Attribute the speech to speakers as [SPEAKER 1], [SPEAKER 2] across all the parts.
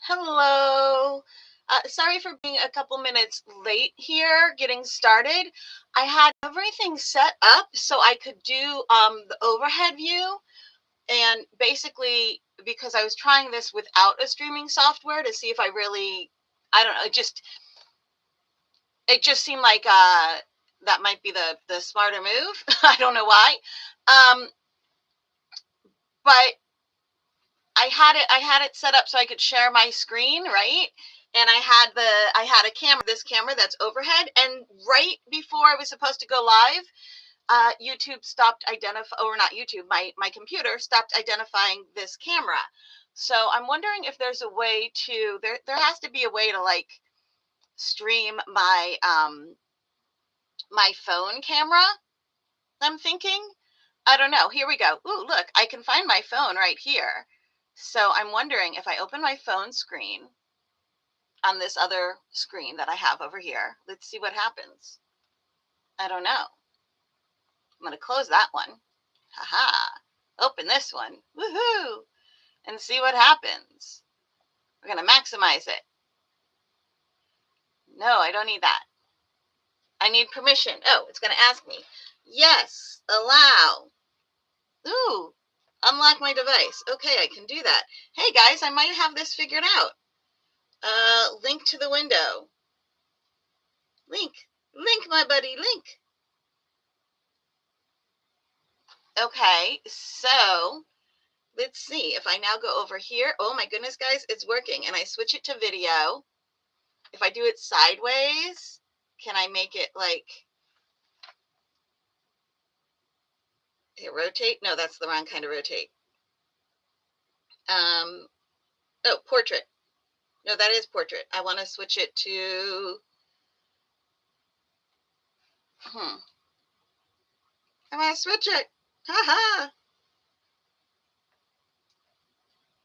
[SPEAKER 1] Hello. Sorry for being a couple minutes late here getting started. I had everything set up so I could do the overhead view. And basically, because I was trying this without a streaming software to see if I really, I don't know, it just seemed like that might be the smarter move. I don't know why. Um, but I had it set up so I could share my screen, right? And I had a camera, this camera that's overhead, and right before I was supposed to go live, YouTube stopped or not YouTube, my computer stopped identifying this camera. So I'm wondering if there's a way to there has to be a way to like stream my phone camera. I'm thinking. I don't know. Here we go. Ooh, look, I can find my phone right here. So I'm wondering if I open my phone screen on this other screen that I have over here. Let's see what happens. I don't know. I'm going to close that one. Haha. Open this one. Woohoo. And see what happens. We're going to maximize it. No, I don't need that. I need permission. Oh, it's going to ask me. Yes, allow. Ooh, unlock my device. Okay, I can do that. Hey guys, I might have this figured out. Link to the window. Link, my buddy, link. Okay, so let's see if I now go over here. Oh my goodness, guys, it's working. And I switch it to video. If I do it sideways, can I make it like, here, rotate? No, that's the wrong kind of rotate. Oh, portrait. No, that is portrait. I want to switch it to, I want to switch it. Haha.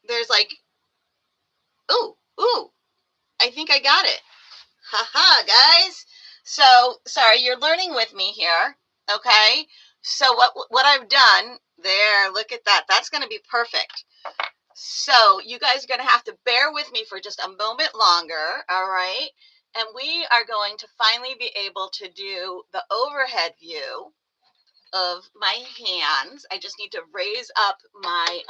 [SPEAKER 1] There's like, ooh, I think I got it. Haha, guys. So, sorry, you're learning with me here, okay? So what I've done, there, look at that. That's going to be perfect. So you guys are going to have to bear with me for just a moment longer, all right? And we are going to finally be able to do the overhead view of my hands. I just need to raise up my,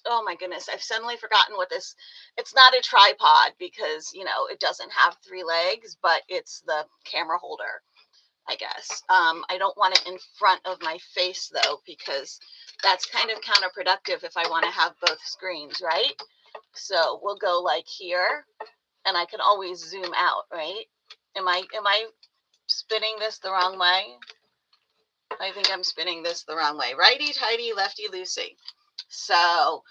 [SPEAKER 1] oh my goodness, I've suddenly forgotten what this, it's not a tripod because, you know, it doesn't have 3 legs, but it's the camera holder, I guess. I don't want it in front of my face though, because that's kind of counterproductive if I want to have both screens, right? So we'll go like here, and I can always zoom out, right? Am I spinning this the wrong way? I think I'm spinning this the wrong way. Righty tighty, lefty loosey. So, all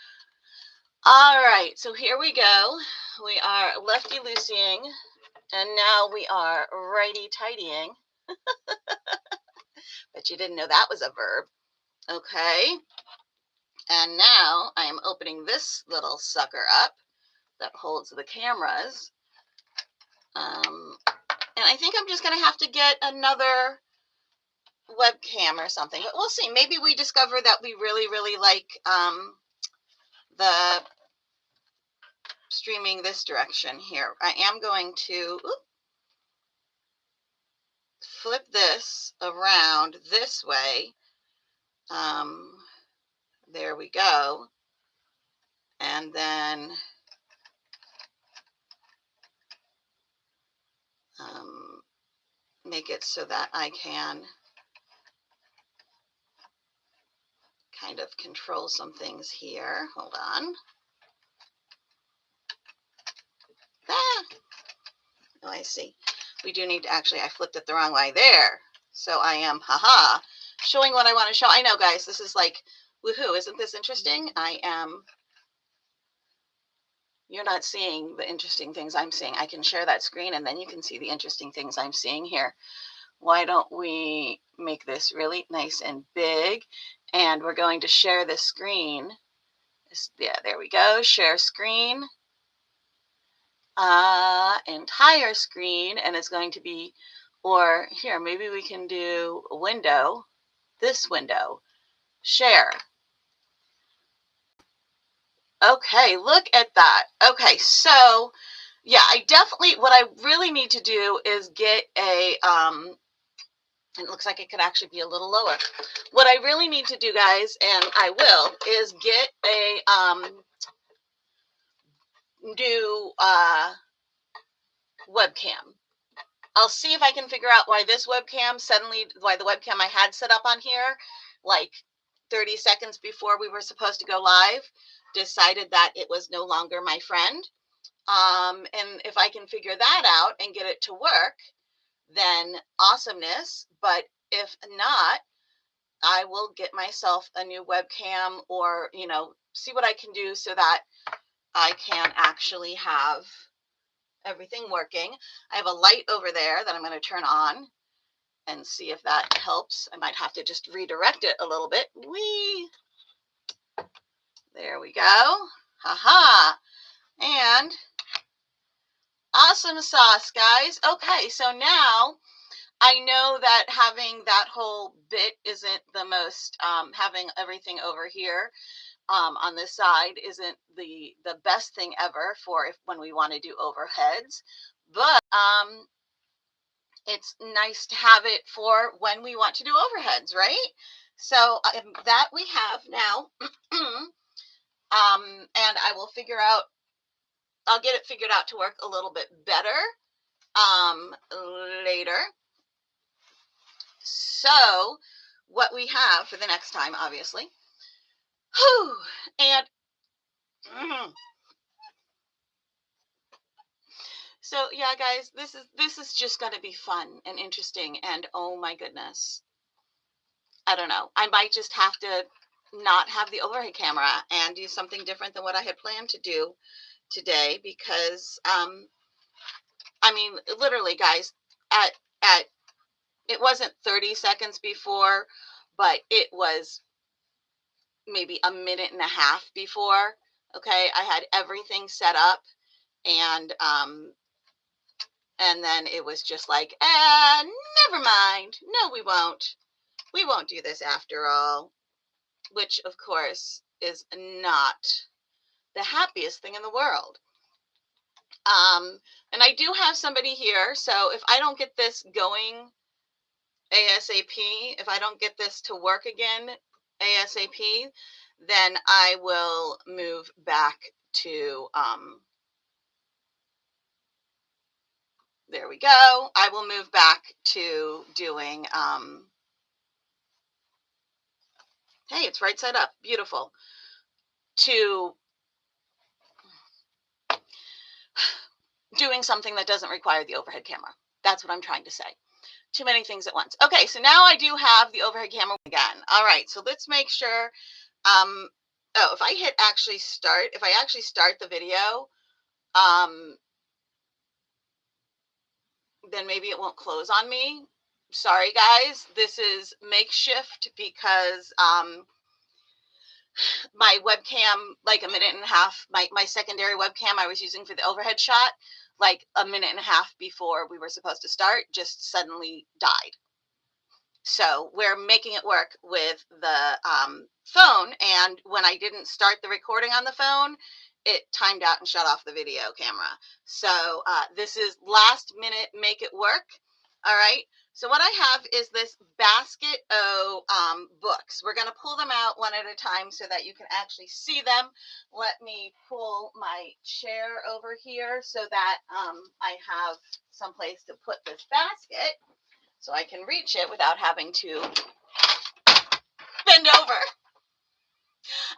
[SPEAKER 1] right. So here we go. We are lefty looseying, and now we are righty tightying. But you didn't know that was a verb. Okay. And now I am opening this little sucker up that holds the cameras. And I think I'm just going to have to get another webcam or something, but we'll see. Maybe we discover that we really like the streaming this direction here. I am going to flip this around this way. There we go. And then make it so that I can kind of control some things here. Hold on. Ah. Oh, I see. We do need to actually, I flipped it the wrong way there. So I am, haha, showing what I want to show. I know, guys, this is like, woohoo, isn't this interesting? You're not seeing the interesting things I'm seeing. I can share that screen and then you can see the interesting things I'm seeing here. Why don't we make this really nice and big? And we're going to share the screen. Yeah, there we go. Share screen. Entire screen. And it's going to be, or here, maybe we can do a window. This window. Share. Okay, look at that. Okay, so yeah, what I really need to do is get a, it looks like it could actually be a little lower. What I really need to do, guys, and I will, is get a, new, webcam. I'll see if I can figure out why this webcam why the webcam I had set up on here, like 30 seconds before we were supposed to go live, decided that it was no longer my friend. And if I can figure that out and get it to work, then awesomeness. But if not, I will get myself a new webcam, or, see what I can do so that I can actually have everything working. I have a light over there that I'm going to turn on and see if that helps. I might have to just redirect it a little bit. Whee! There we go. Haha. And awesome sauce, guys. Okay, so now I know that having that whole bit isn't the most, having everything over here on this side isn't the best thing ever for when we want to do overheads, but it's nice to have it for when we want to do overheads, right? So that we have now, and I'll get it figured out to work a little bit better later. So what we have for the next time, obviously. Whew, and so yeah, guys, this is just going to be fun and interesting, and oh my goodness, I don't know. I might just have to not have the overhead camera and do something different than what I had planned to do today, because I mean, literally, guys, at it wasn't 30 seconds before, but it was maybe a minute and a half before. Okay, I had everything set up, and then it was just like, never mind. No, we won't. We won't do this after all. Which, of course, is not the happiest thing in the world. And I do have somebody here, so if I don't get this going ASAP, if I don't get this to work again ASAP, then I will move back to, there we go. I will move back to doing, hey, it's right side up. Beautiful. To doing something that doesn't require the overhead camera. That's what I'm trying to say. Too many things at once. Okay, so now I do have the overhead camera again. All right, so let's make sure. Oh, if I hit actually start, if I actually start the video, then maybe it won't close on me. Sorry, guys. This is makeshift because my webcam, like a minute and a half, my secondary webcam I was using for the overhead shot, like a minute and a half before we were supposed to start, just suddenly died. So we're making it work with the phone. And when I didn't start the recording on the phone, it timed out and shut off the video camera. So this is last minute, make it work. All right. So what I have is this basket of books. We're going to pull them out one at a time so that you can actually see them. Let me pull my chair over here so that I have some place to put this basket, so I can reach it without having to bend over.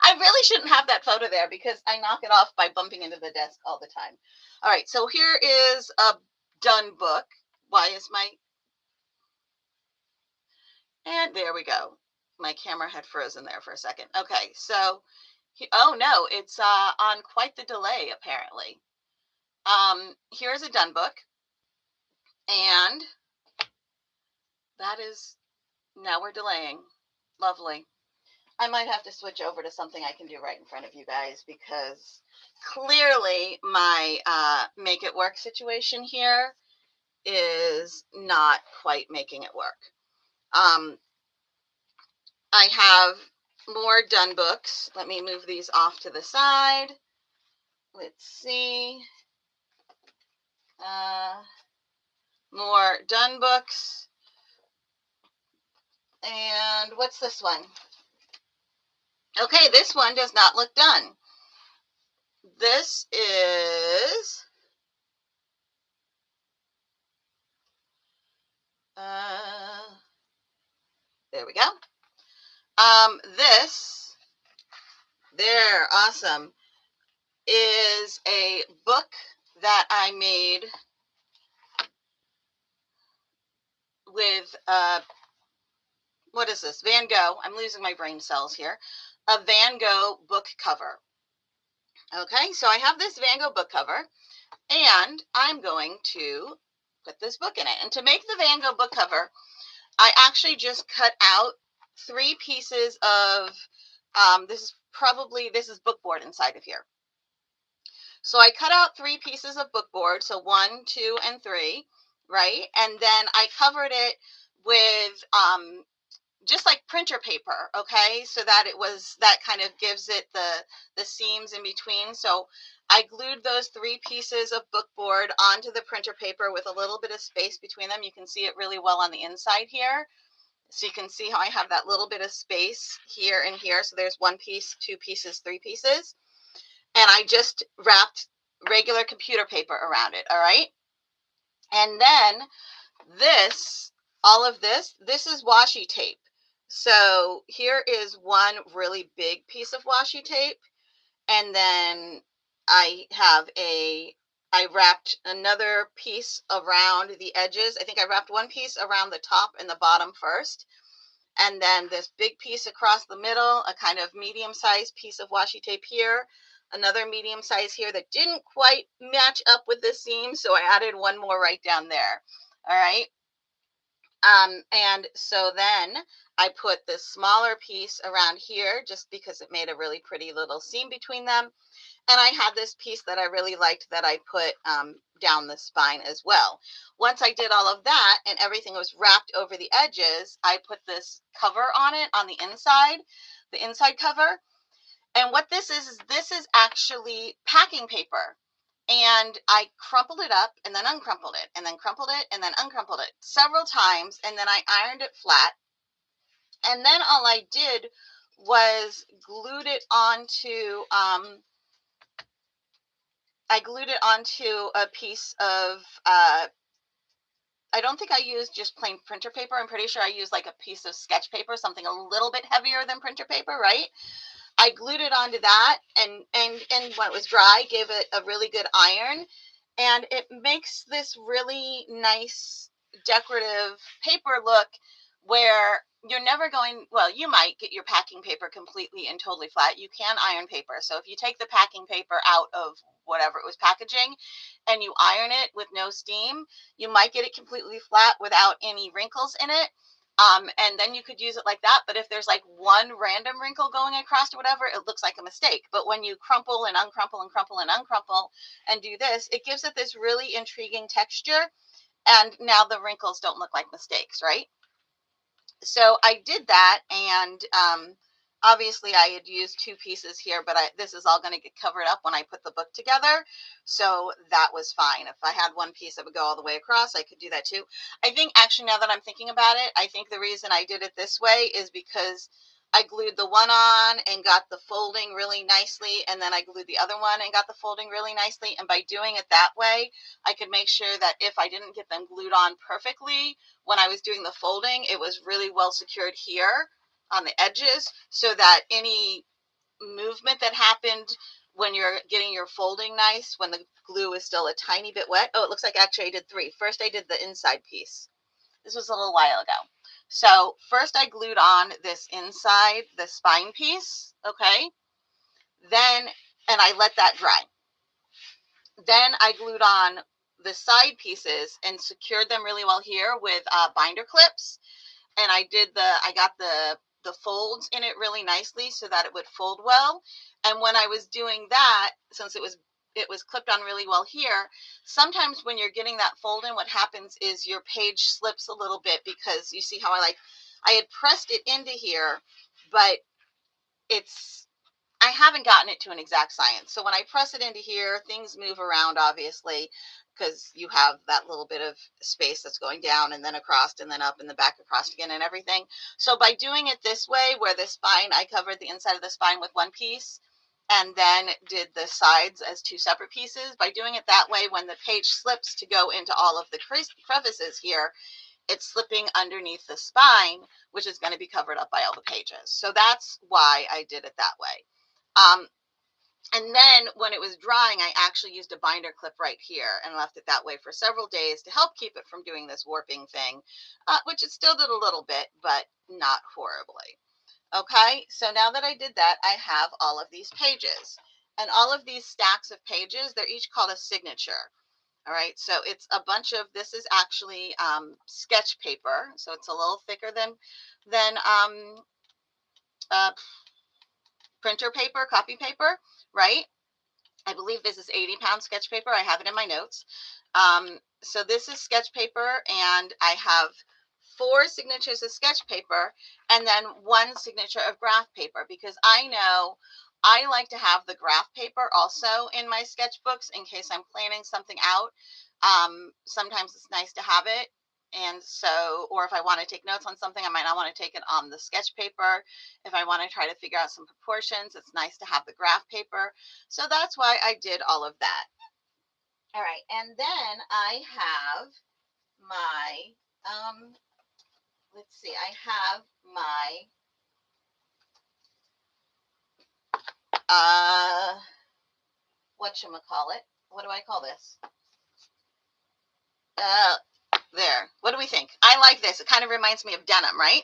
[SPEAKER 1] I really shouldn't have that photo there because I knock it off by bumping into the desk all the time. All right, so here is a done book. Why is and there we go. My camera had frozen there for a second. Okay, so, oh no, it's on quite the delay apparently. Here's a done book, and that is, now we're delaying. Lovely. I might have to switch over to something I can do right in front of you guys, because clearly my make it work situation here is not quite making it work. I have more done books. Let me move these off to the side. Let's see. More done books. And what's this one? Okay, this one does not look done. This is there we go. This there, awesome, is a book that I made with what is this? Van Gogh. I'm losing my brain cells here. A Van Gogh book cover. Okay, so I have this Van Gogh book cover, and I'm going to put this book in it. And to make the Van Gogh book cover, I actually just cut out 3 pieces of, this is bookboard inside of here. So I cut out 3 pieces of bookboard, so 1, 2, and 3, right? And then I covered it with just like printer paper, okay? So that that kind of gives it the seams in between. So I glued those 3 pieces of bookboard onto the printer paper with a little bit of space between them. You can see it really well on the inside here. So you can see how I have that little bit of space here and here. So there's 1 piece, 2 pieces, 3 pieces. And I just wrapped regular computer paper around it, all right? And then all of this is washi tape. So here is one really big piece of washi tape. And then I wrapped another piece around the edges. I think I wrapped 1 piece around the top and the bottom first. And then this big piece across the middle, a kind of medium-sized piece of washi tape here, another medium size here that didn't quite match up with the seam, so I added 1 more right down there. All right. And so then I put this smaller piece around here just because it made a really pretty little seam between them. And I had this piece that I really liked that I put down the spine as well. Once I did all of that and everything was wrapped over the edges, I put this cover on it on the inside cover. And what this is actually packing paper. And I crumpled it up and then uncrumpled it and then crumpled it and then uncrumpled it several times. And then I ironed it flat. And then all I did was glued it onto, a piece of, I don't think I used just plain printer paper. I'm pretty sure I used like a piece of sketch paper, something a little bit heavier than printer paper, right? I glued it onto that, and when it was dry, gave it a really good iron, and it makes this really nice decorative paper look where you're never going, well, you might get your packing paper completely and totally flat. You can iron paper. So if you take the packing paper out of whatever it was packaging and you iron it with no steam, you might get it completely flat without any wrinkles in it. And then you could use it like that. But if there's like 1 random wrinkle going across or whatever, it looks like a mistake. But when you crumple and uncrumple and crumple and uncrumple and do this, it gives it this really intriguing texture. And now the wrinkles don't look like mistakes, right? So I did that, and obviously I had used 2 pieces here, but this is all going to get covered up when I put the book together, so that was fine. If I had 1 piece that would go all the way across, I could do that too. I think actually, now that I'm thinking about it, I think the reason I did it this way is because I glued the one on and got the folding really nicely, and then I glued the other one and got the folding really nicely, and by doing it that way, I could make sure that if I didn't get them glued on perfectly, when I was doing the folding, it was really well secured here on the edges, so that any movement that happened when you're getting your folding nice, when the glue is still a tiny bit wet. Oh, it looks like actually I did 3. First I did the inside piece. This was a little while ago. So first I glued on this inside, the spine piece, okay? Then, and I let that dry. Then I glued on the side pieces and secured them really well here with binder clips. And I got the folds in it really nicely so that it would fold well. And when I was doing that, since it was clipped on really well here, sometimes when you're getting that fold in, what happens is your page slips a little bit, because you see how I had pressed it into here, but I haven't gotten it to an exact science. So when I press it into here, things move around, obviously, because you have that little bit of space that's going down and then across and then up and the back across again and everything. So by doing it this way, where the spine, I covered the inside of the spine with one piece and then did the sides as two separate pieces. By doing it that way, when the page slips to go into all of the crevices here, it's slipping underneath the spine, which is going to be covered up by all the pages. So that's why I did it that way. And then when it was drying, I actually used a binder clip right here and left it that way for several days to help keep it from doing this warping thing, which it still did a little bit, but not horribly. Okay, so now that I did that, I have all of these pages. And all of these stacks of pages, they're each called a signature. All right, so it's a bunch of, this is actually sketch paper, so it's a little thicker than uh, printer paper, copy paper, right? I believe this is 80-pound sketch paper. I have it in my notes. So this is sketch paper, and I have 4 signatures of sketch paper and then 1 signature of graph paper, because I know I like to have the graph paper also in my sketchbooks in case I'm planning something out. Sometimes it's nice to have it. And so, or if I want to take notes on something, I might not want to take it on the sketch paper. If I want to try to figure out some proportions, it's nice to have the graph paper. So that's why I did all of that. All right, and then I have my, let's see, I have my, whatchamacallit? What do I call this? There. What do we think? I like this. It kind of reminds me of denim, right?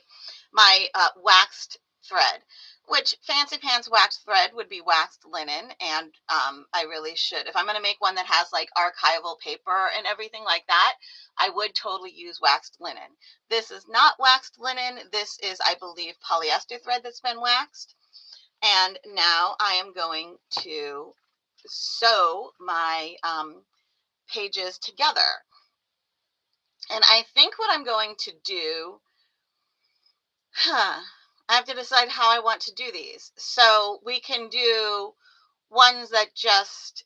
[SPEAKER 1] My waxed thread, which fancy pants waxed thread would be waxed linen. And I really should. If I'm going to make one that has like archival paper and everything like that, I would totally use waxed linen. This is not waxed linen. This is, I believe, polyester thread that's been waxed. And now I am going to sew my pages together. And I think what I'm going to do, I have to decide how I want to do these. So we can do ones that just,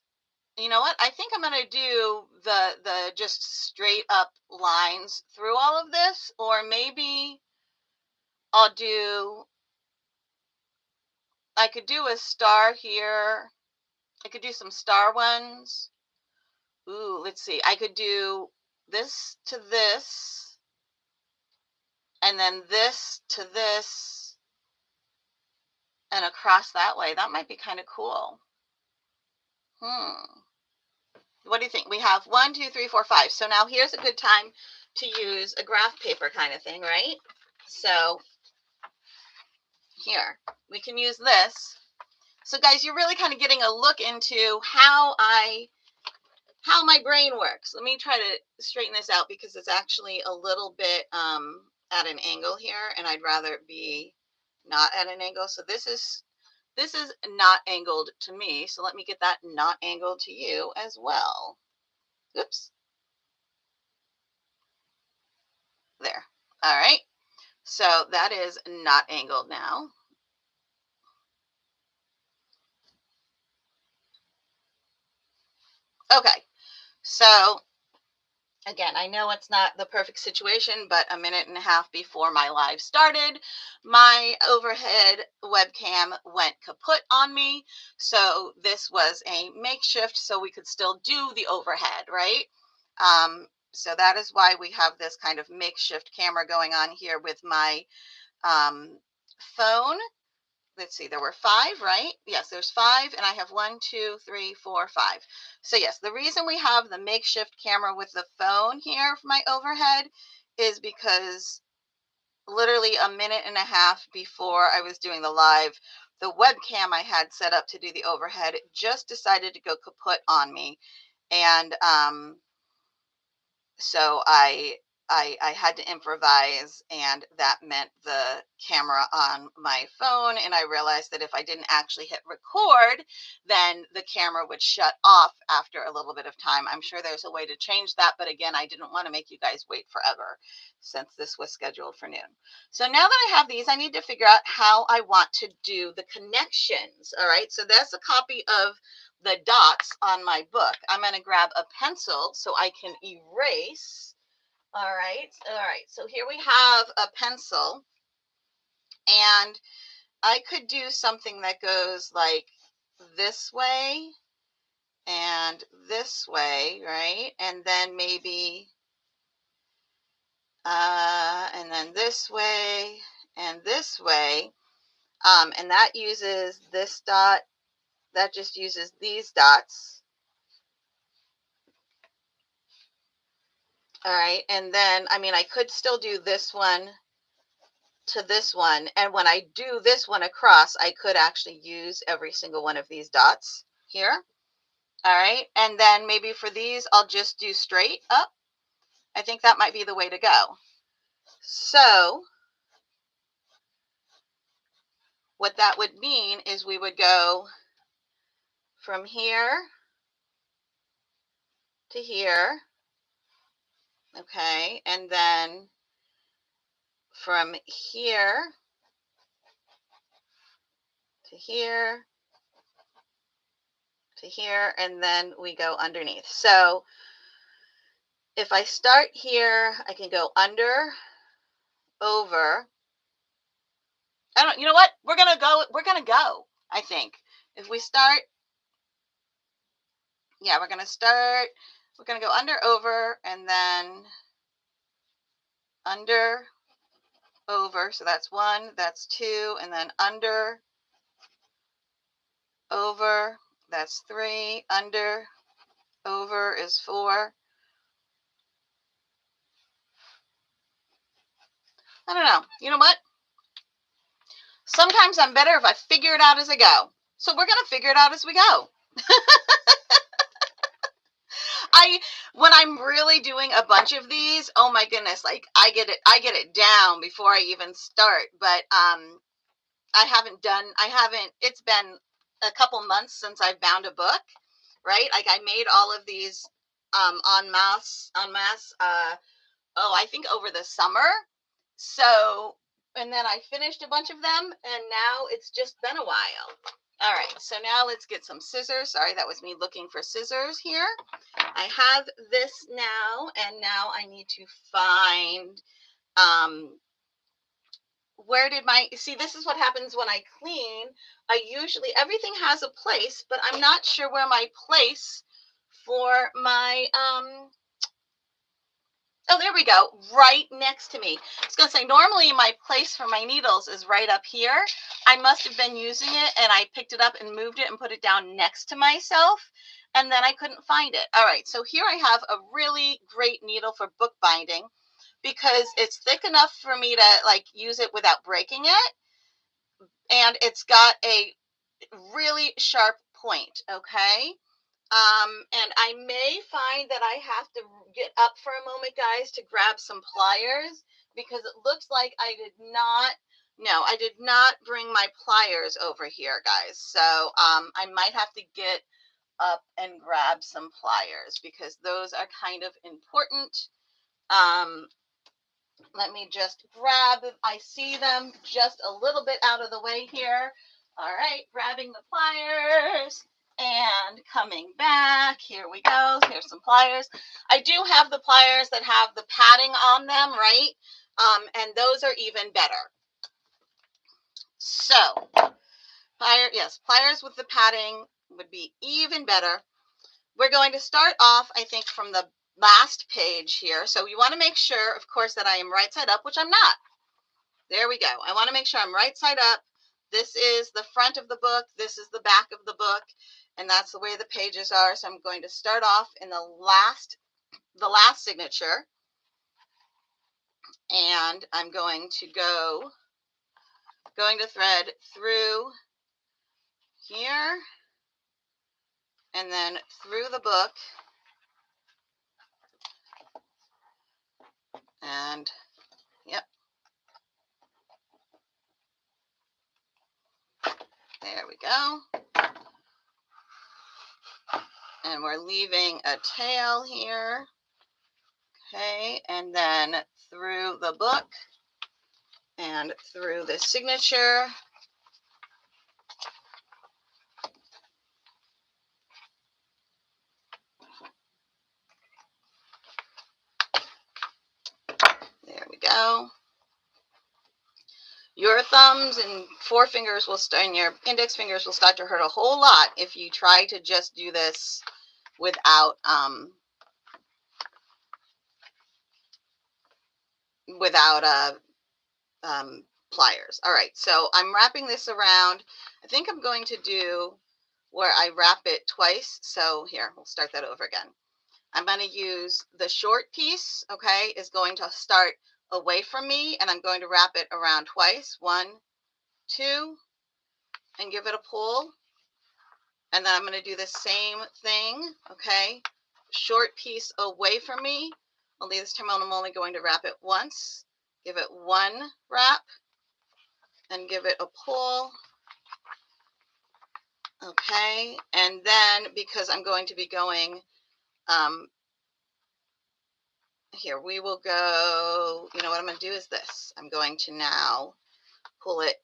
[SPEAKER 1] you know what? I think I'm going to do the just straight up lines through all of this, or maybe I could do a star here. I could do some star ones. Ooh, let's see. I could do this to this, and then this to this, and across that way. That might be kind of cool. What do you think? We have 1, 2, 3, 4, 5. So now here's a good time to use a graph paper kind of thing, right? So here, we can use this. So guys, you're really kind of getting a look into how my brain works. Let me try to straighten this out because it's actually a little bit at an angle here, and I'd rather it be not at an angle. So this is not angled to me. So let me get that not angled to you as well. Oops. There. All right. So that is not angled now. Okay. So again, I know it's not the perfect situation, but a minute and a half before my live started, my overhead webcam went kaput on me. So this was a makeshift so we could still do the overhead, right? So that is why we have this kind of makeshift camera going on here with my phone. Let's see, there were 5, right? Yes, there's 5, and I have 1, 2, 3, 4, 5. So yes, the reason we have the makeshift camera with the phone here for my overhead is because literally a minute and a half before I was doing the live, the webcam I had set up to do the overhead just decided to go kaput on me. And so I I had to improvise, and that meant the camera on my phone. And I realized that if I didn't actually hit record, then the camera would shut off after a little bit of time. I'm sure there's a way to change that, but again, I didn't want to make you guys wait forever since this was scheduled for noon. So now that I have these, I need to figure out how I want to do the connections. All right, so that's a copy of the dots on my book. I'm going to grab a pencil so I can erase. All right. So here we have a pencil, and I could do something that goes like this way and this way, right? And then maybe, and then this way and this way. And that uses this dot. That just uses these dots. All right. And then, I mean, I could still do this one to this one. And when I do this one across, I could actually use every single one of these dots here. All right. And then maybe for these, I'll just do straight up. I think that might be the way to go. So what that would mean is we would go from here to here. Okay. And then from here to here to here, and then we go underneath. So if I start here, I can go under, over. You know what? We're going to go, I think. If we start, yeah, we're going to go under, over, and then under, over. So that's 1, that's 2, and then under, over, that's 3, under, over is 4. I don't know. You know what? Sometimes I'm better if I figure it out as I go. So we're going to figure it out as we go. When I'm really doing a bunch of these, oh my goodness, like I get it down before I even start. But it's been a couple months since I've bound a book, right? Like I made all of these en masse, I think over the summer. So, and then I finished a bunch of them, and now it's just been a while. All right, so now let's get some scissors. Sorry, that was me looking for scissors here. I have this now, and now I need to find, see, this is what happens when I clean. Everything has a place, but I'm not sure where my place for my, oh, there we go, right next to me. I was going to say, normally my place for my needles is right up here. I must have been using it, and I picked it up and moved it and put it down next to myself, and then I couldn't find it. All right, so here I have a really great needle for bookbinding because it's thick enough for me to like use it without breaking it, and it's got a really sharp point, okay? And I may find that I have to get up for a moment, guys, to grab some pliers because it looks like I did not bring my pliers over here, guys. So I might have to get up and grab some pliers because those are kind of important. Let me just I see them just a little bit out of the way here. All right, grabbing the pliers. And coming back, here we go. Here's some pliers. I do have the pliers that have the padding on them, right? And those are even better. So, pliers with the padding would be even better. We're going to start off, I think, from the last page here. So you want to make sure, of course, that I am right side up, which I'm not. There we go. I want to make sure I'm right side up. This is the front of the book. This is the back of the book. And that's the way the pages are. So I'm going to start off in the last signature. And I'm going to going to thread through here and then through the book And yep, there we go. And we're leaving a tail here. Okay, and then through the book and through the signature. There we go. Your thumbs and forefingers will start, and your index fingers will start to hurt a whole lot if you try to just do this without pliers. All right, so I'm wrapping this around. I think I'm going to do where I wrap it twice. So here, we'll start that over again. I'm going to use the short piece, okay, is going to start away from me, and I'm going to wrap it around twice. 1, 2, and give it a pull. And then I'm going to do the same thing, okay, short piece away from me. Only this time I'm only going to wrap it once. Give it 1 wrap and give it a pull. Okay, and then because I'm going to be going, here we will go, you know what I'm going to do is this. I'm going to now pull it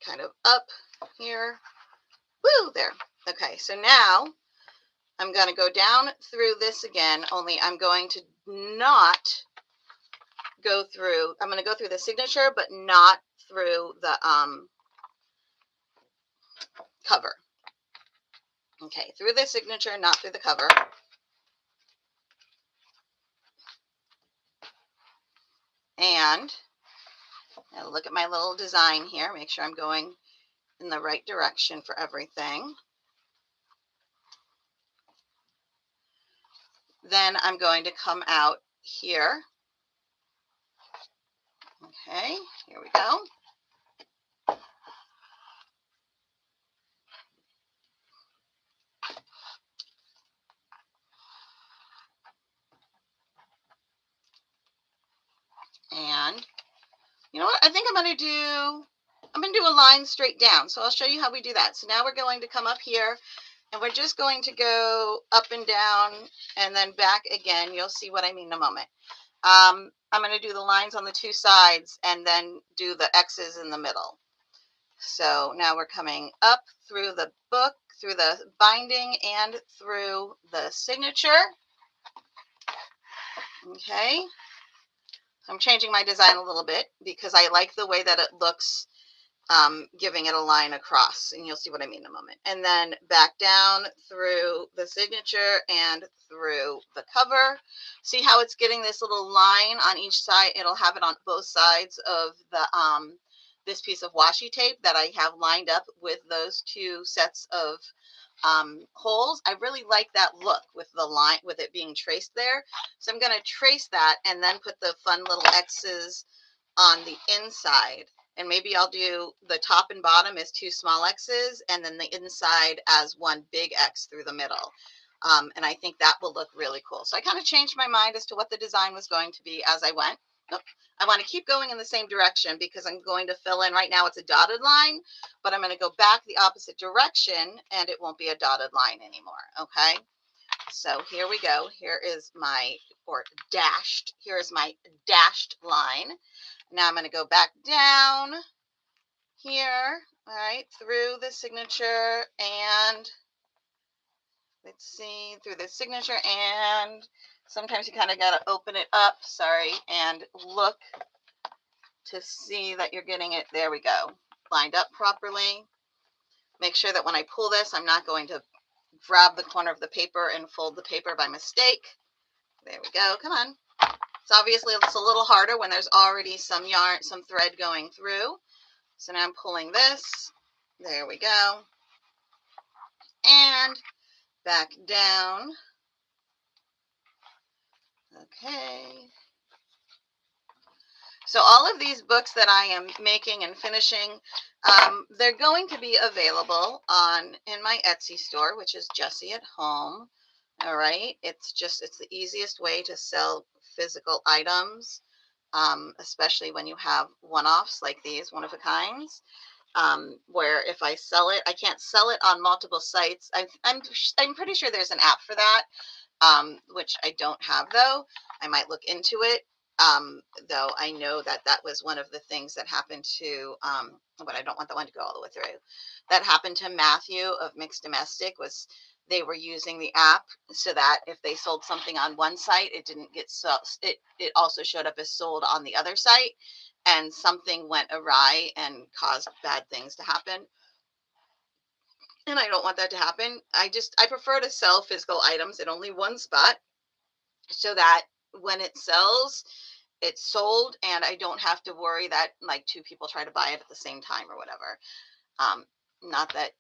[SPEAKER 1] kind of up here. Woo, there. Okay, so now I'm going to go down through this again, only I'm going to not go through, I'm going to go through the signature, but not through the cover. Okay, through the signature, not through the cover. And now look at my little design here. Make sure I'm going in the right direction for everything. Then I'm going to come out here. Okay, here we go. And you know what? I think I'm going to do a line straight down. So I'll show you how we do that. So now we're going to come up here and we're just going to go up and down and then back again. You'll see what I mean in a moment. I'm going to do the lines on the 2 sides and then do the X's in the middle. So now we're coming up through the book, through the binding, and through the signature. Okay. I'm changing my design a little bit because I like the way that it looks, giving it a line across, and you'll see what I mean in a moment. And then back down through the signature and through the cover. See how it's getting this little line on each side? It'll have it on both sides of the this piece of washi tape that I have lined up with those 2 sets of holes. I really like that look with the line, with it being traced there. So I'm going to trace that and then put the fun little X's on the inside. And maybe I'll do the top and bottom as 2 small X's and then the inside as 1 big X through the middle. And I think that will look really cool. So I kind of changed my mind as to what the design was going to be as I went. Nope. I want to keep going in the same direction because I'm going to fill in. Right now it's a dotted line, but I'm going to go back the opposite direction and it won't be a dotted line anymore. Okay. So here we go. Here is my, or dashed, here is my dashed line. Now I'm going to go back down here, all right, through the signature and let's see, through the signature, and sometimes you kind of got to open it up, sorry, and look to see that you're getting it, there we go, lined up properly. Make sure that when I pull this, I'm not going to grab the corner of the paper and fold the paper by mistake. There we go, come on. So obviously it's a little harder when there's already some yarn, some thread going through. So now I'm pulling this, there we go, and back down. Okay. So all of these books that I am making and finishing, they're going to be available in my Etsy store, which is Jessie at Home. All right. It's the easiest way to sell physical items, especially when you have one-offs like these, one of a kinds. Where if I sell it, I can't sell it on multiple sites. I'm pretty sure there's an app for that, which I don't have though. I might look into it. Though I know that that was one of the things that happened to, but I don't want that one to go all the way through. That happened to Matthew of Mixed Domestic, was they were using the app so that if they sold something on one site, it didn't get sold. It also showed up as sold on the other site, and something went awry and caused bad things to happen. And I don't want that to happen. I prefer to sell physical items in only one spot so that when it sells, it's sold and I don't have to worry that like two people try to buy it at the same time or whatever. Not that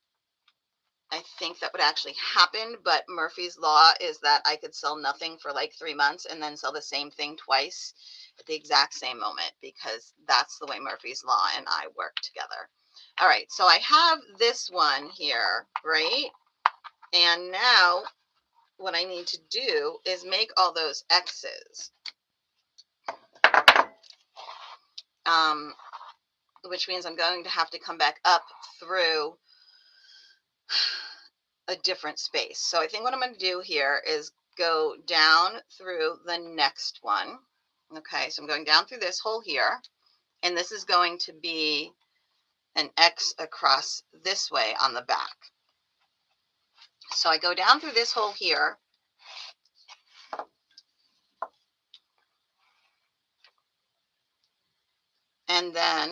[SPEAKER 1] I think that would actually happen, but Murphy's Law is that I could sell nothing for like 3 months and then sell the same thing twice at the exact same moment, because that's the way Murphy's Law and I work together. All right, so I have this one here, right? And now what I need to do is make all those X's, which means I'm going to have to come back up through a different space. So I think what I'm going to do here is go down through the next one. Okay, so I'm going down through this hole here, and this is going to be an X across this way on the back. So I go down through this hole here, and then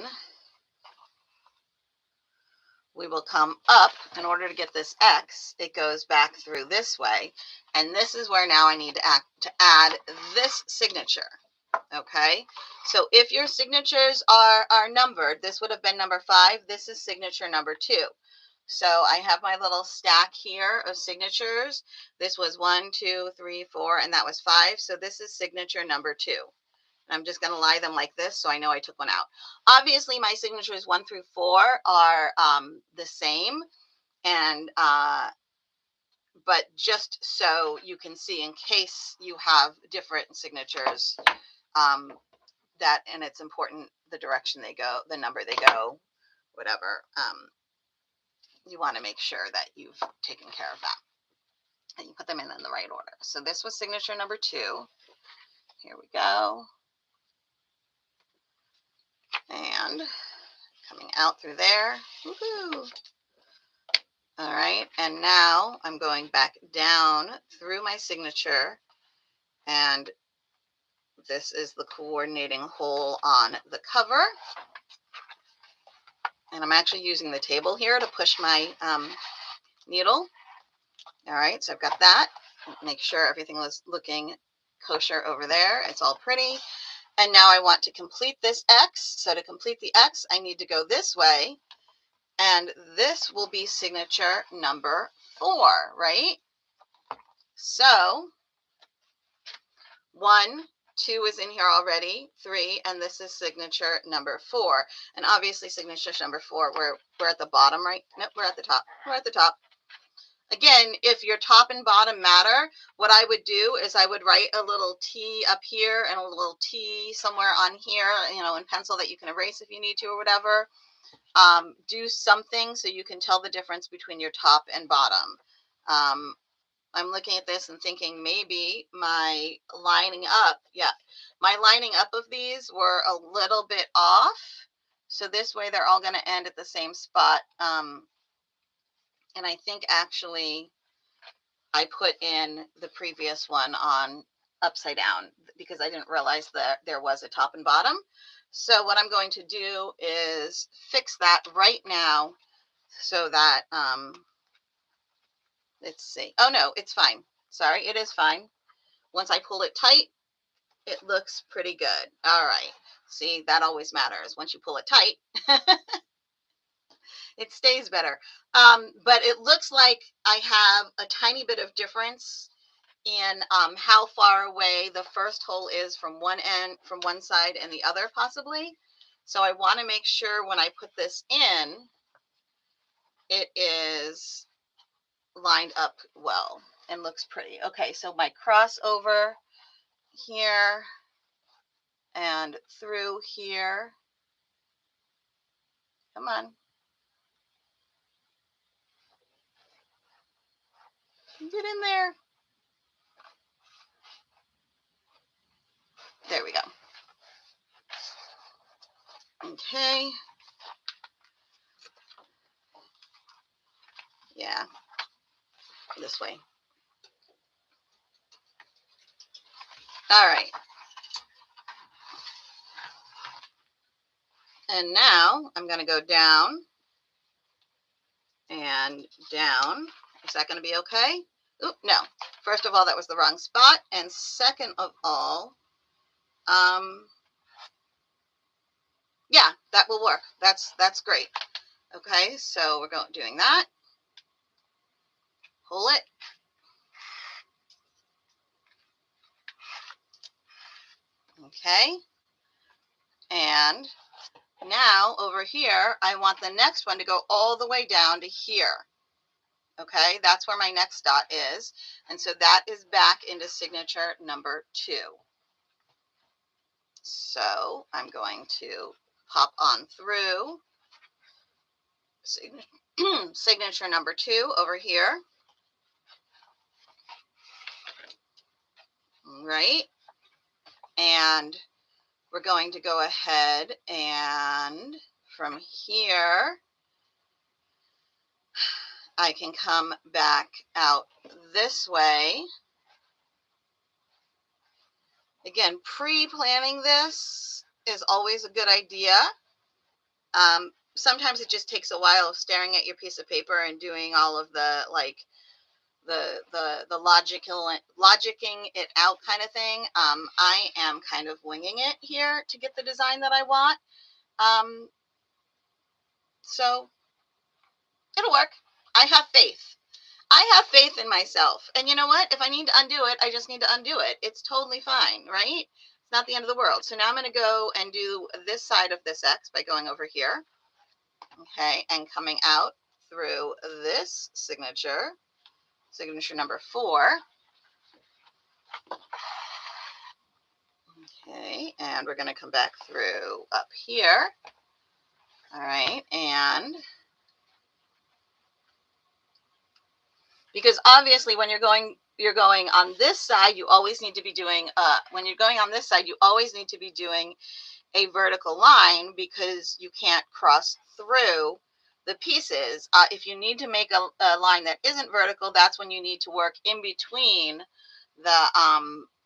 [SPEAKER 1] we will come up. In order to get this X, it goes back through this way, and this is where now I need to add this signature. Okay, so if your signatures are numbered, this would have been number 5. This is signature number 2. So I have my little stack here of signatures. This was 1, 2, 3, 4, and that was 5. So this is signature number 2. And I'm just going to lie them like this so I know I took one out. Obviously, my signatures 1 through 4 are the same, and but just so you can see, in case you have different signatures, that, and it's important the direction they go, the number they go, whatever. You want to make sure that you've taken care of that and you put them in the right order. So this was signature number 2. Here we go. And coming out through there. Woohoo! All right, and now I'm going back down through my signature, and this is the coordinating hole on the cover. And I'm actually using the table here to push my needle. All right, so I've got that. Make sure everything was looking kosher over there. It's all pretty. And now I want to complete this X. So to complete the X, I need to go this way. And this will be signature number 4, right? So 1, 2 is in here already, 3, and this is signature number 4. And obviously signature number 4, we're at the bottom, right? Nope, we're at the top. We're at the top. Again, if your top and bottom matter, what I would do is I would write a little T up here and a little T somewhere on here, you know, in pencil that you can erase if you need to or whatever. Do something so you can tell the difference between your top and bottom. I'm looking at this and thinking maybe my lining up, my lining up of these were a little bit off. So this way they're all going to end at the same spot. And I think actually I put in the previous one on upside down because I didn't realize that there was a top and bottom. So what I'm going to do is fix that right now so that, let's see. Oh no, it's fine. Sorry, it is fine. Once I pull it tight, it looks pretty good. All right. See, that always matters. Once you pull it tight, it stays better. But it looks like I have a tiny bit of difference in how far away the first hole is from one end, from one side and the other possibly. So I want to make sure when I put this in, it is lined up well. and looks pretty. Okay, so my crossover here and through here. Come on. Get in there. There we go. Okay. Yeah. This way. All right. And now I'm going to go down and down. Is that going to be okay? Oop, no. First of all, that was the wrong spot. And second of all, yeah, that will work. That's great. Okay, so we're doing that. Pull it. Okay. And now over here, I want the next one to go all the way down to here. Okay, that's where my next dot is. And so that is back into signature number 2. So I'm going to pop on through signature number 2 over here. Right. And we're going to go ahead and from here, I can come back out this way. Again, pre-planning this is always a good idea. Sometimes it just takes a while of staring at your piece of paper and doing all of the the logicking it out kind of thing. I am kind of winging it here to get the design that I want. So it'll work. I have faith. I have faith in myself. And you know what? If I need to undo it, I just need to undo it. It's totally fine, right? It's not the end of the world. So now I'm going to go and do this side of this X by going over here. Okay, and coming out through this signature number 4. Okay, and we're going to come back through up here. All right, and because obviously when you're going on this side, you always need to be doing when you're going on this side, you always need to be doing a vertical line because you can't cross through the pieces. If you need to make a line that isn't vertical, that's when you need to work in between the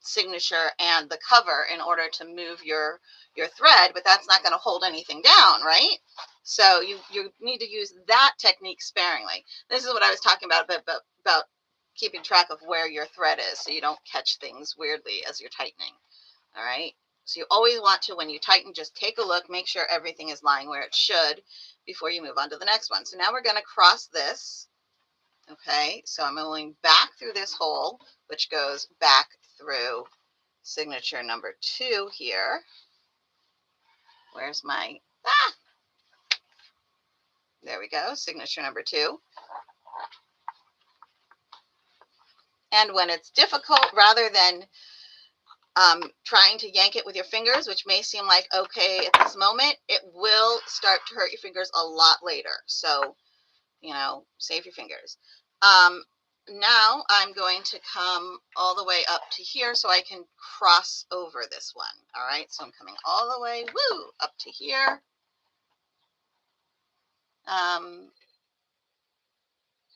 [SPEAKER 1] signature and the cover in order to move your thread, but that's not going to hold anything down, right? So you need to use that technique sparingly. This is what I was talking about keeping track of where your thread is so you don't catch things weirdly as you're tightening. All right. So you always want to, when you tighten, just take a look, make sure everything is lying where it should before you move on to the next one. So now we're going to cross this. Okay, so I'm going back through this hole, which goes back through signature number 2 here. Where's my, there we go, signature number 2. And when it's difficult, rather than trying to yank it with your fingers, which may seem like okay at this moment, it will start to hurt your fingers a lot later. So, you know, save your fingers. Now I'm going to come all the way up to here so I can cross over this one. All right, so I'm coming all the way, up to here.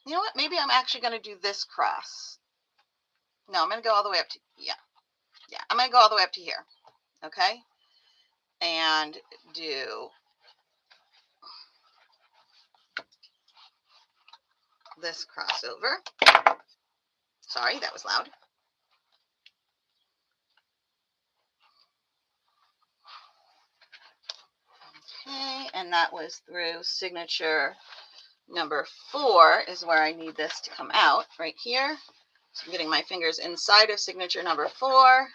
[SPEAKER 1] You know what? Maybe I'm actually going to do this cross. No, I'm going to go all the way up to, yeah, I'm going to go all the way up to here. Okay, and do this crossover. Sorry, that was loud. Okay, and that was through signature number 4 is where I need this to come out, right here. So I'm getting my fingers inside of signature number 4.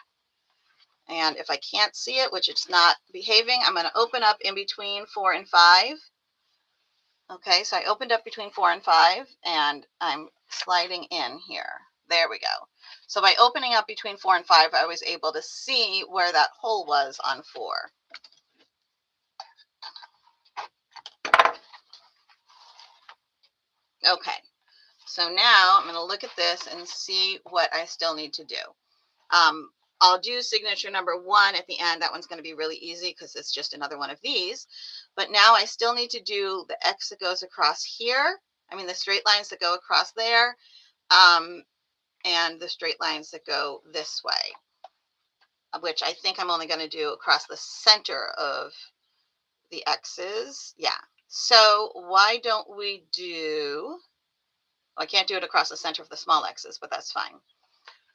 [SPEAKER 1] And if I can't see it, which it's not behaving, I'm going to open up in between 4 and 5. Okay, so I opened up between 4 and 5, and I'm sliding in here. There we go. So by opening up between 4 and 5, I was able to see where that hole was on 4. Okay, so now I'm going to look at this and see what I still need to do. I'll do signature number 1 at the end. That one's going to be really easy because it's just another one of these. But now I still need to do the X that goes across here. I mean, the straight lines that go across there, and the straight lines that go this way, which I think I'm only going to do across the center of the X's. Yeah. So why don't we do, well, I can't do it across the center of the small X's, but that's fine.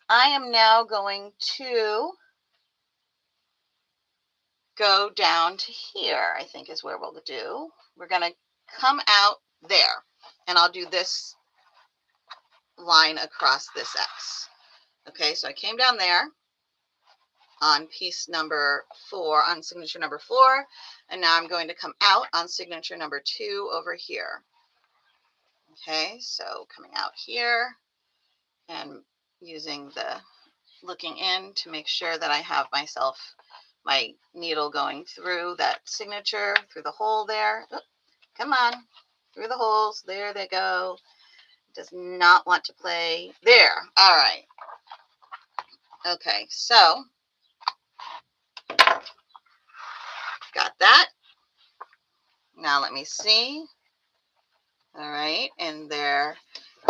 [SPEAKER 1] I am now going to go down to here, I think is where we'll do. We're going to come out there, and I'll do this line across this X. Okay, so I came down there on piece number 4, on signature number 4, and now I'm going to come out on signature number 2 over here. Okay, so coming out here and using the looking in to make sure that I have my needle going through that signature, through the hole there. Oh, come on, through the holes. There they go. It does not want to play. There. All right. Okay, so got that. Now let me see. All right, and there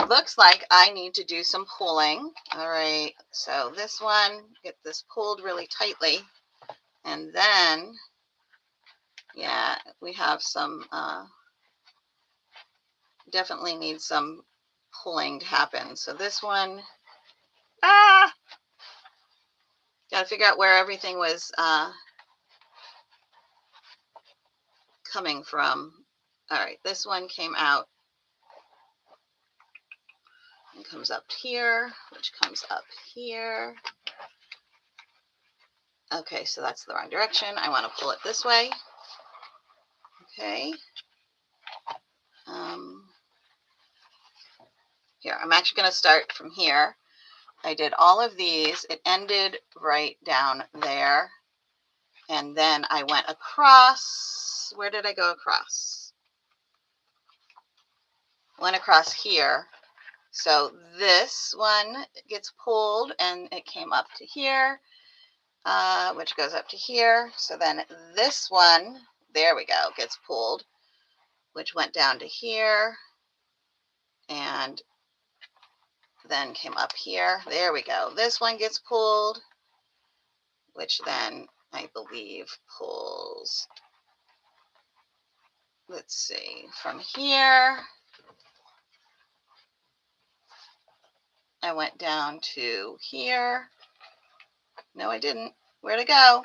[SPEAKER 1] looks like I need to do some pulling. All right, so this one, get this pulled really tightly. And then, yeah, we have some, definitely need some pulling to happen. So this one, got to figure out where everything was coming from. All right, this one came out and comes up here, which comes up here. Okay, so that's the wrong direction. I want to pull it this way. Okay. Here, I'm actually going to start from here. I did all of these. It ended right down there. And then I went across. Where did I go across? Went across here. So this one gets pulled and it came up to here, which goes up to here. So then this one, there we go, gets pulled, which went down to here and then came up here. There we go. This one gets pulled, which then I believe pulls, let's see, from here. I went down to here. No, I didn't. Where'd I go? All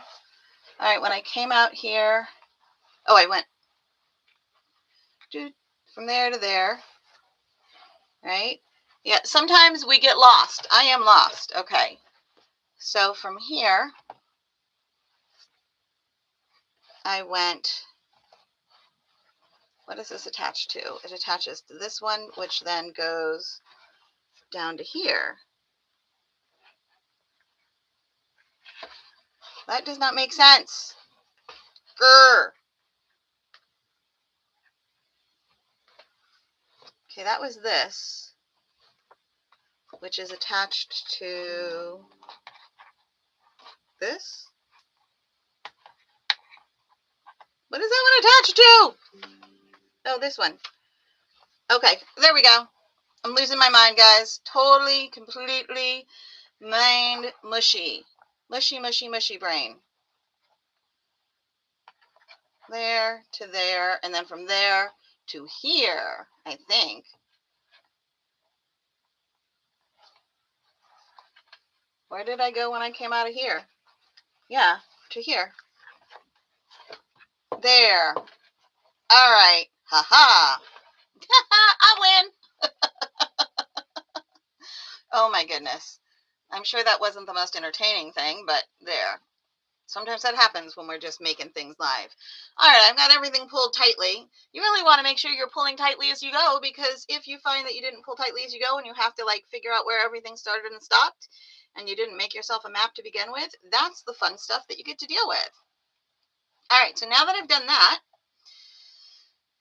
[SPEAKER 1] right, when I came out here, oh, I went from there to there, right? Yeah, sometimes we get lost. I am lost. Okay. So from here, I went, what is this attached to? It attaches to this one, which then goes down to here. That does not make sense. Grr. Okay, that was this, which is attached to this. What is that one attached to? Oh, this one. Okay, there we go. I'm losing my mind, guys. Totally, completely mind mushy. Mushy, mushy, mushy brain. There to there, and then from there to here, I think. Where did I go when I came out of here? Yeah, to here. There. All right. Ha-ha. I win. Oh, my goodness. I'm sure that wasn't the most entertaining thing, but there. Sometimes that happens when we're just making things live. All right, I've got everything pulled tightly. You really want to make sure you're pulling tightly as you go, because if you find that you didn't pull tightly as you go and you have to like figure out where everything started and stopped and you didn't make yourself a map to begin with, that's the fun stuff that you get to deal with. All right, so now that I've done that,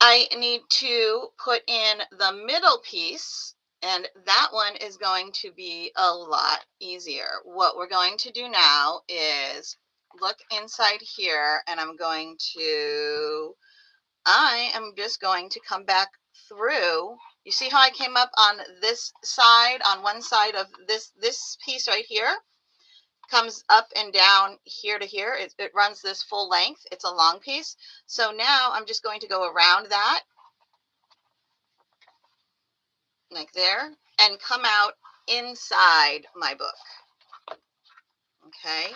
[SPEAKER 1] I need to put in the middle piece, and that one is going to be a lot easier. What we're going to do now is look inside here, and I am just going to come back through. You see how I came up on this side, on one side of this piece right here? Comes up and down here to here. It runs this full length. It's a long piece. So now I'm just going to go around that, like there, and come out inside my book. Okay.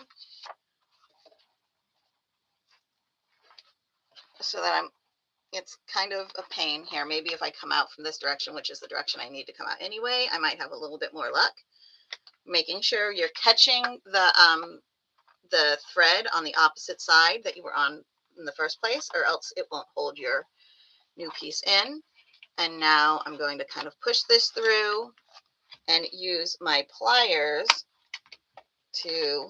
[SPEAKER 1] So that it's kind of a pain here. Maybe if I come out from this direction, which is the direction I need to come out anyway, I might have a little bit more luck. Making sure you're catching the thread on the opposite side that you were on in the first place, or else it won't hold your new piece in. And now I'm going to kind of push this through and use my pliers to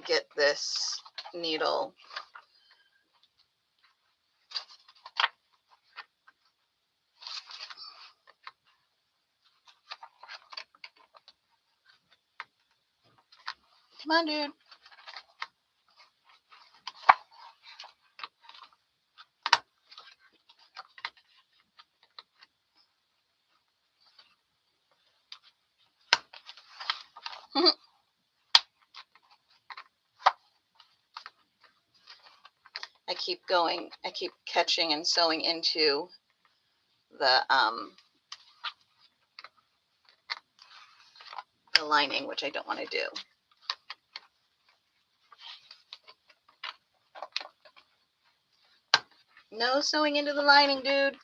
[SPEAKER 1] get this needle come on, dude. I keep going. I keep catching and sewing into the lining, which I don't want to do. No sewing into the lining, dude.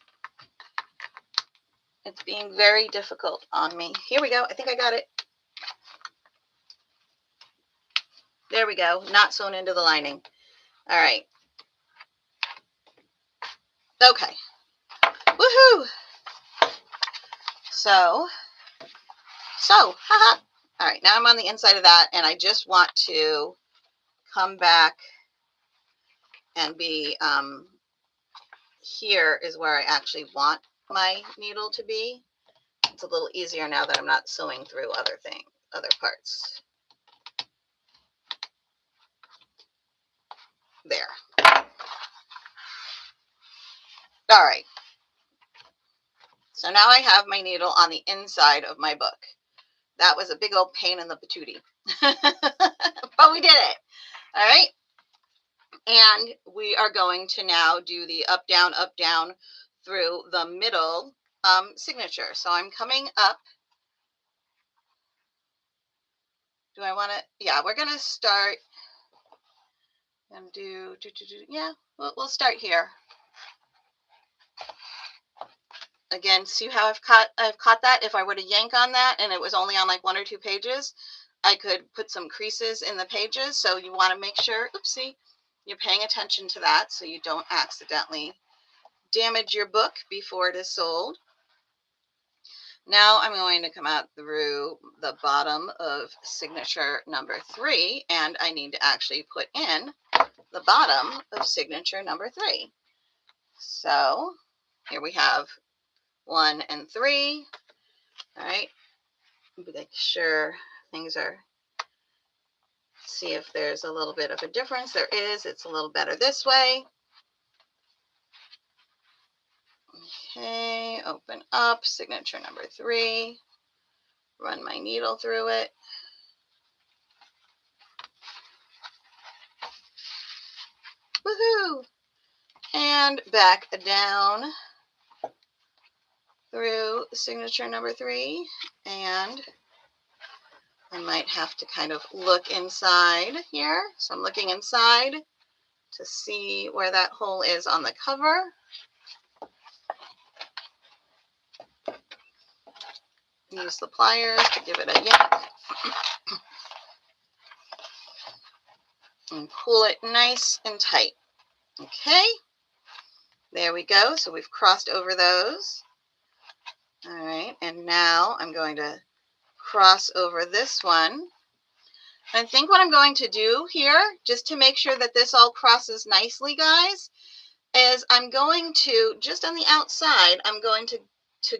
[SPEAKER 1] It's being very difficult on me. Here we go. I think I got it. There we go. Not sewn into the lining. All right. Okay. Woohoo! So, haha. All right, now I'm on the inside of that, and I just want to come back and be, here is where I actually want my needle to be. It's a little easier now that I'm not sewing through other parts. There. All right. So now I have my needle on the inside of my book. That was a big old pain in the patootie. But we did it. All right. And we are going to now do the up, down, through the middle signature. So I'm coming up. Do I want to? Yeah, we're going to start and yeah, we'll start here. Again, see how I've caught that? If I were to yank on that and it was only on like 1 or 2 pages, I could put some creases in the pages. So you want to make sure, oopsie, you're paying attention to that so you don't accidentally damage your book before it is sold. Now I'm going to come out through the bottom of signature number 3, and I need to actually put in the bottom of signature number 3. So here we have 1 and 3. All right, make sure things are, see if there's a little bit of a difference. There is. It's a little better this way. Okay, open up signature number 3, run my needle through it. Woohoo! And back down through signature number 3, and I might have to kind of look inside here. So I'm looking inside to see where that hole is on the cover. Use the pliers to give it a yank. and pull it nice and tight. Okay, there we go. So we've crossed over those. All right, and now I'm going to cross over this one. I think what I'm going to do here, just to make sure that this all crosses nicely, guys, is I'm going to, just on the outside, I'm going to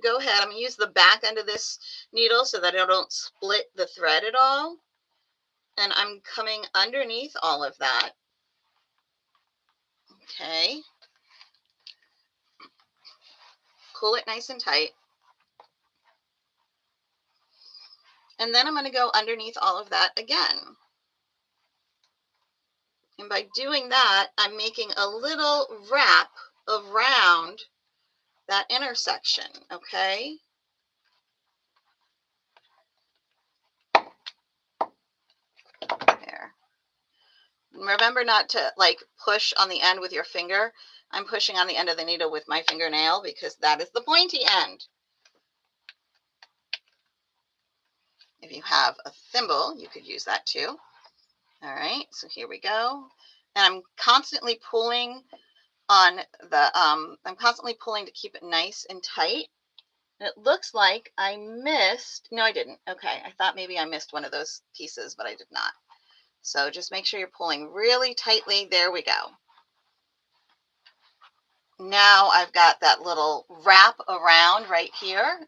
[SPEAKER 1] go ahead, I'm going to use the back end of this needle so that I don't split the thread at all. And I'm coming underneath all of that. Okay. Pull it nice and tight. And then I'm going to go underneath all of that again. And by doing that, I'm making a little wrap around that intersection, okay? There. Remember not to like push on the end with your finger. I'm pushing on the end of the needle with my fingernail because that is the pointy end. If you have a thimble, you could use that too. All right, so here we go. And I'm constantly pulling on the, I'm constantly pulling to keep it nice and tight. And it looks like I missed, no, I didn't. Okay, I thought maybe I missed one of those pieces, but I did not. So just make sure you're pulling really tightly. There we go. Now I've got that little wrap around right here,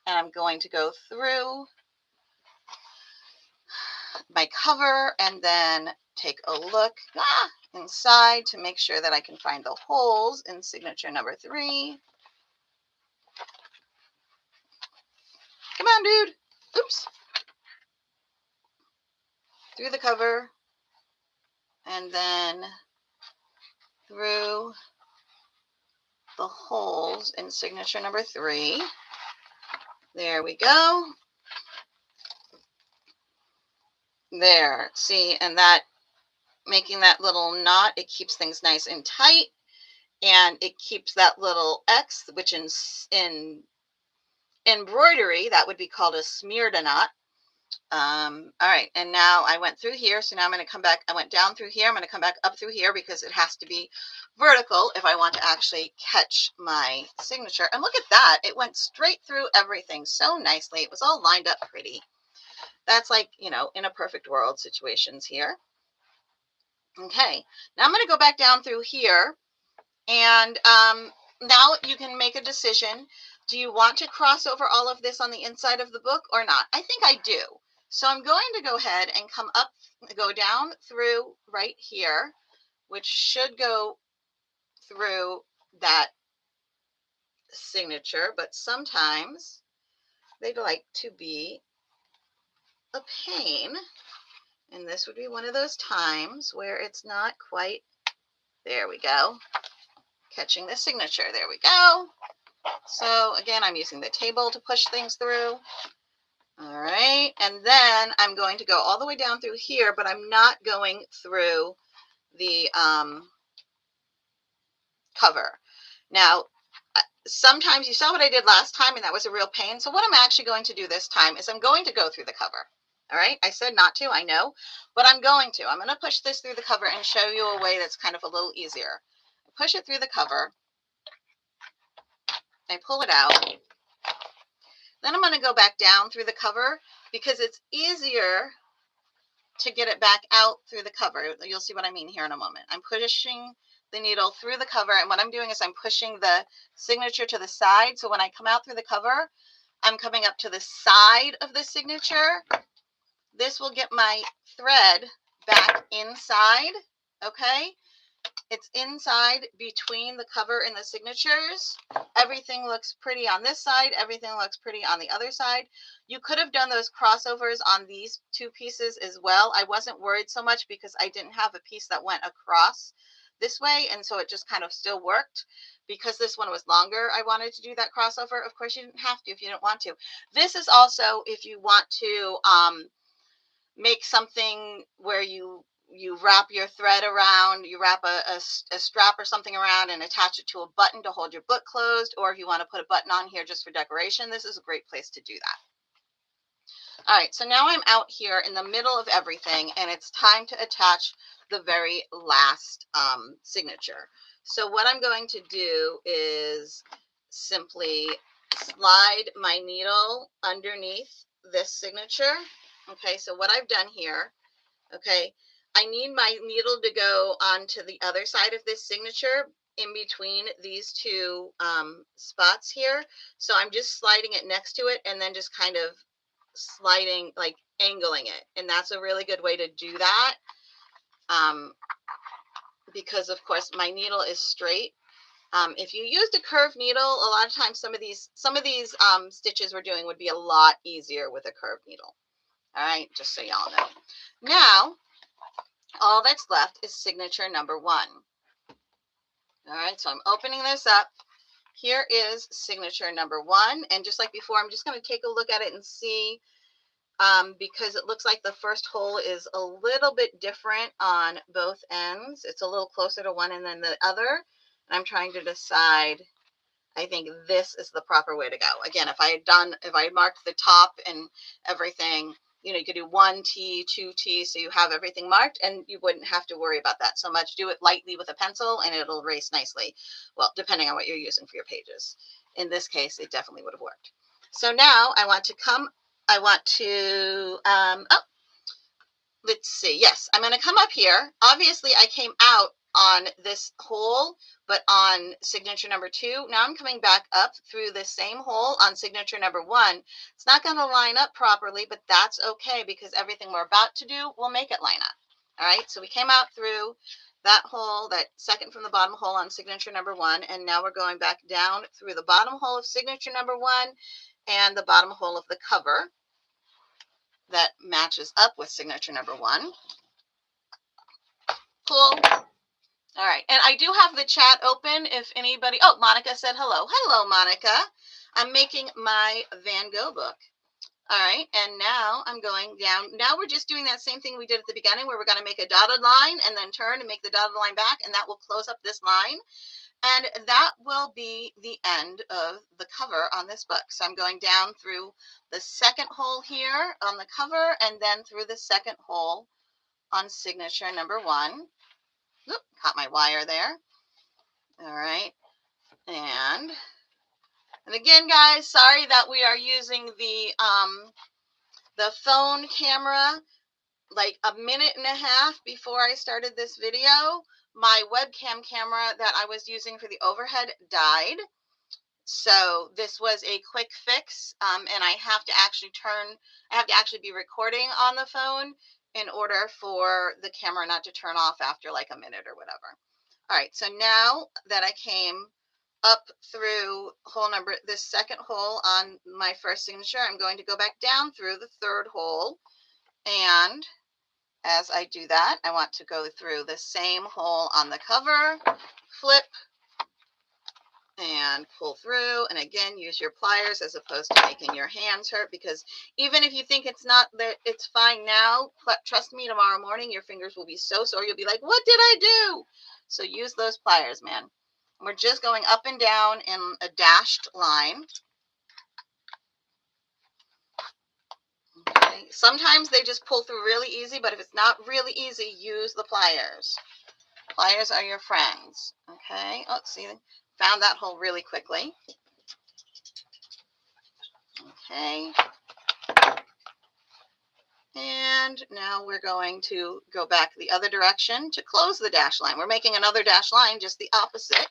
[SPEAKER 1] and I'm going to go through my cover and then take a look inside to make sure that I can find the holes in signature number 3. Come on, dude. Oops. Through the cover and then through the holes in signature number 3. There we go. There, see, and that, making that little knot, it keeps things nice and tight, and it keeps that little X, which in embroidery, that would be called a smeared knot. All right, and now I went through here, so now I'm going to come back. I went down through here. I'm going to come back up through here because it has to be vertical if I want to actually catch my signature. And look at that. It went straight through everything so nicely. It was all lined up pretty. That's like, you know, in a perfect world situations here. Okay, now I'm going to go back down through here, and now you can make a decision. Do you want to cross over all of this on the inside of the book or not? I think I do. So I'm going to go ahead and come up, go down through right here, which should go through that signature, but sometimes they'd like to be a pain. And this would be one of those times where it's not quite, there we go, catching the signature. There we go. So again, I'm using the table to push things through. All right, and then I'm going to go all the way down through here, but I'm not going through the cover. Now, sometimes you saw what I did last time, and that was a real pain. So what I'm actually going to do this time is I'm going to go through the cover. All right, I said not to, I know, but I'm going to. I'm going to push this through the cover and show you a way that's kind of a little easier. Push it through the cover. I pull it out. Then I'm going to go back down through the cover because it's easier to get it back out through the cover. You'll see what I mean here in a moment. I'm pushing the needle through the cover, and what I'm doing is I'm pushing the signature to the side. So when I come out through the cover, I'm coming up to the side of the signature. This will get my thread back inside, okay? It's inside between the cover and the signatures. Everything looks pretty on this side. Everything looks pretty on the other side. You could have done those crossovers on these two pieces as well. I wasn't worried so much because I didn't have a piece that went across this way, and so it just kind of still worked. Because this one was longer, I wanted to do that crossover. Of course, you didn't have to if you didn't want to. This is also if you want to make something where you wrap your thread around, you wrap a strap or something around and attach it to a button to hold your book closed, or if you want to put a button on here just for decoration, this is a great place to do All right, so now I'm out here in the middle of everything, and it's time to attach the very last signature. So what I'm going to do is simply slide my needle underneath this signature. Okay, so what I've done here, okay, I need my needle to go onto the other side of this signature in between these two spots here. So I'm just sliding it next to it and then just kind of sliding, like angling it. And that's a really good way to do that because, of course, my needle is straight. If you used a curved needle, a lot of times some of these stitches we're doing would be a lot easier with a curved needle. All right, just so y'all know. Now, all that's left is signature number 1. All right, so I'm opening this up. Here is signature number 1. And just like before, I'm just going to take a look at it and see, because it looks like the first hole is a little bit different on both ends. It's a little closer to one end than the other. And I'm trying to decide, I think this is the proper way to go. Again, if I had marked the top and everything, you know, you could do 1T, 2T, so you have everything marked and you wouldn't have to worry about that so much. Do it lightly with a pencil and it'll erase nicely. Well, depending on what you're using for your pages. In this case, it definitely would have worked. So now I want to let's see. Yes, I'm going to come up here. Obviously, I came out on this hole, but on signature number 2. Now I'm coming back up through the same hole on signature number 1. It's not going to line up properly, but that's okay because everything we're about to do will make it line up. All right, so we came out through that hole, that second from the bottom hole on signature number 1, and now we're going back down through the bottom hole of signature number 1 and the bottom hole of the cover that matches up with signature number 1. Cool. All right, and I do have the chat open if anybody, oh, Monica said hello. Hello, Monica. I'm making my Van Gogh book. All right, and now I'm going down. Now we're just doing that same thing we did at the beginning where we're going to make a dotted line and then turn and make the dotted line back, and that will close up this line. And that will be the end of the cover on this book. So I'm going down through the second hole here on the cover and then through the second hole on signature number 1. Oop, caught my wire there. All right. And again, guys, sorry that we are using the phone camera like a minute and a half before I started this video. My webcam camera that I was using for the overhead died. So this was a quick fix, and I have to actually be recording on the phone in order for the camera not to turn off after like a minute or whatever. All right, so now that I came up through this second hole on my first signature, I'm going to go back down through the third hole. And as I do that, I want to go through the same hole on the cover, flip, and pull through. And again, use your pliers as opposed to making your hands hurt, because even if you think it's fine now, trust me, tomorrow morning your fingers will be so sore. You'll be like, what did I do? So use those pliers, man. We're just going up and down in a dashed line. Okay. Sometimes they just pull through really easy, but if it's not really easy, use the pliers. Pliers are your friends. Okay. Oh, see, found that hole really quickly. Okay. And now we're going to go back the other direction to close the dash line. We're making another dash line, just the opposite,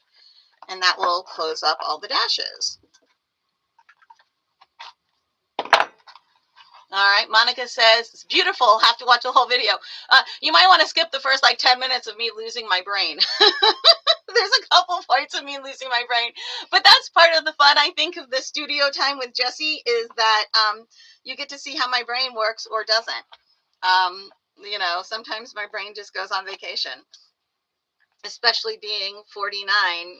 [SPEAKER 1] and that will close up all the dashes. All right, Monica says, it's beautiful. Have to watch the whole video. You might want to skip the first like 10 minutes of me losing my brain. There's a couple parts of me losing my brain, but that's part of the fun, I think, of the studio time with Jessie, is that you get to see how my brain works or doesn't. You know, sometimes my brain just goes on vacation, especially being 49.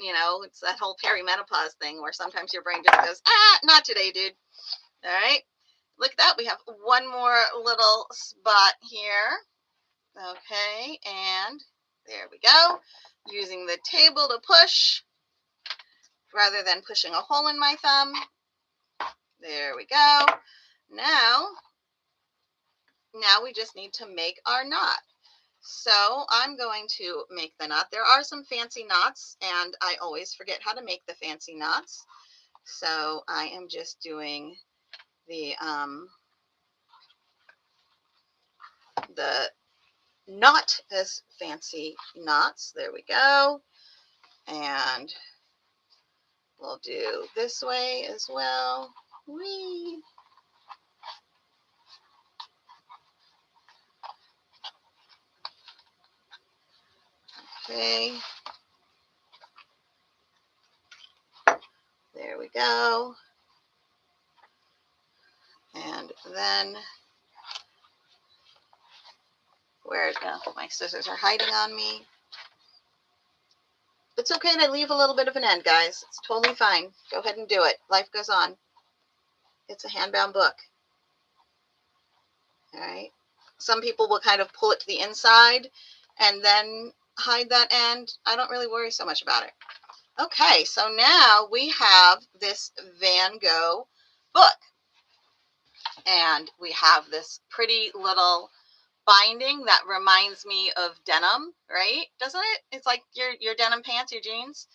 [SPEAKER 1] You know, it's that whole perimenopause thing where sometimes your brain just goes, not today, dude. All right. Look at that. We have one more little spot here. Okay, and there we go. Using the table to push rather than pushing a hole in my thumb. There we go. Now now we just need to make our knot. So I'm going to make the knot. There are some fancy knots, and I always forget how to make the fancy knots. So I am just doing the not as fancy knots. There we go. And we'll do this way as well. Whee! Okay. There we go. And then where my scissors are hiding on me. It's okay to leave a little bit of an end, guys. It's totally fine. Go ahead and do it. Life goes on. It's a handbound book. All right. Some people will kind of pull it to the inside and then hide that end. I don't really worry so much about it. Okay, so now we have this Van Gogh book. And we have this pretty little binding that reminds me of denim, right? Doesn't it? It's like your denim pants, your jeans.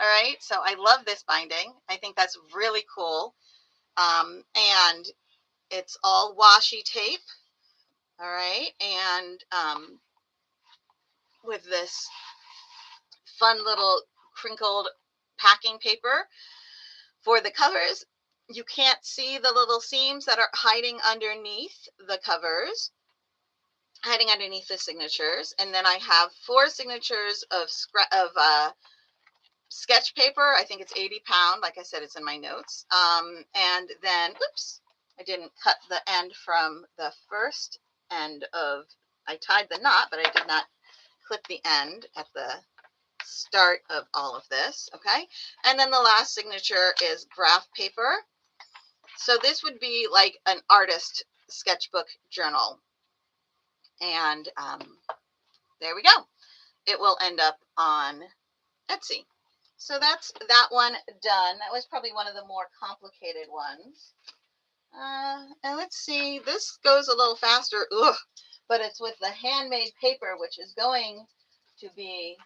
[SPEAKER 1] All right, so I love this binding. I think that's really cool. And it's all washi tape. All right, and with this fun little crinkled packing paper for the covers. You can't see the little seams that are hiding underneath the covers, hiding underneath the signatures. And then I have 4 signatures of sketch paper. I think it's 80 pound. Like I said, it's in my notes. And then, oops, I didn't cut the end from the first end of, I tied the knot, but I did not clip the end at the start of all of this. Okay. And then the last signature is graph paper. So this would be like an artist sketchbook journal. And there we go. It will end up on Etsy. So that's that one done. That was probably one of the more complicated ones. And let's see, this goes a little faster, but it's with the handmade paper, which is going to be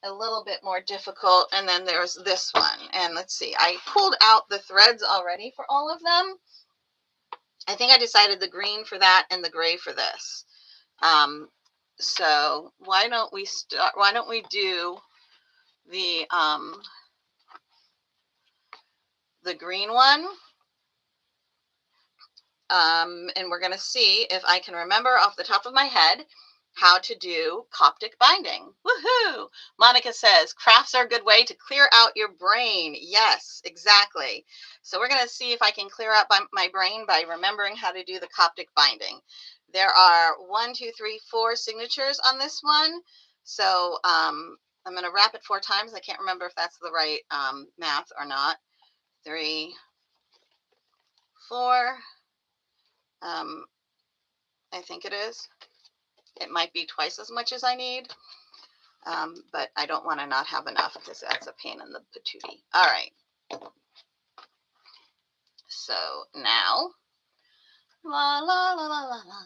[SPEAKER 1] a little bit more difficult. And then there's this one. And let's see, I pulled out the threads already for all of them. I think I decided the green for that and the gray for this. So why don't we do the green one? And we're going to see if I can remember off the top of my head how to do Coptic binding. Woohoo! Monica says, crafts are a good way to clear out your brain. Yes, exactly. So we're going to see if I can clear out my brain by remembering how to do the Coptic binding. There are 1, 2, 3, 4 signatures on this one. So I'm going to wrap it 4 times. I can't remember if that's the right math or not. 3, 4. I think it is. It might be twice as much as I need, but I don't want to not have enough because that's a pain in the patootie. All right. So now, la, la, la, la, la, la.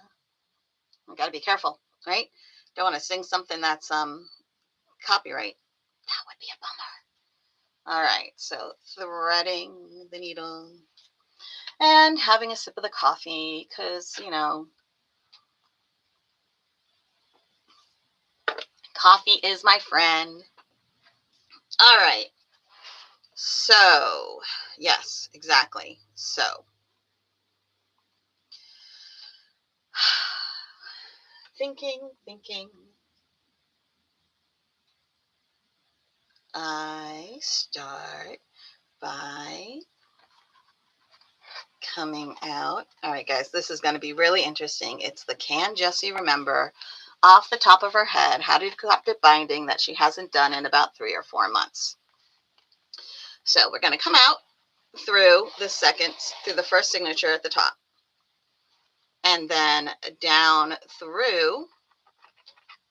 [SPEAKER 1] I got to be careful, right? Don't want to sing something that's copyright. That would be a bummer. All right. So threading the needle and having a sip of the coffee because, you know, coffee is my friend. All right. So, yes, exactly. So, thinking. I start by coming out. All right, guys, this is going to be really interesting. It's the Can Jessie remember off the top of her head how to do Coptic binding that she hasn't done in about 3 or 4 months. So we're going to come out through the first signature at the top. And then down through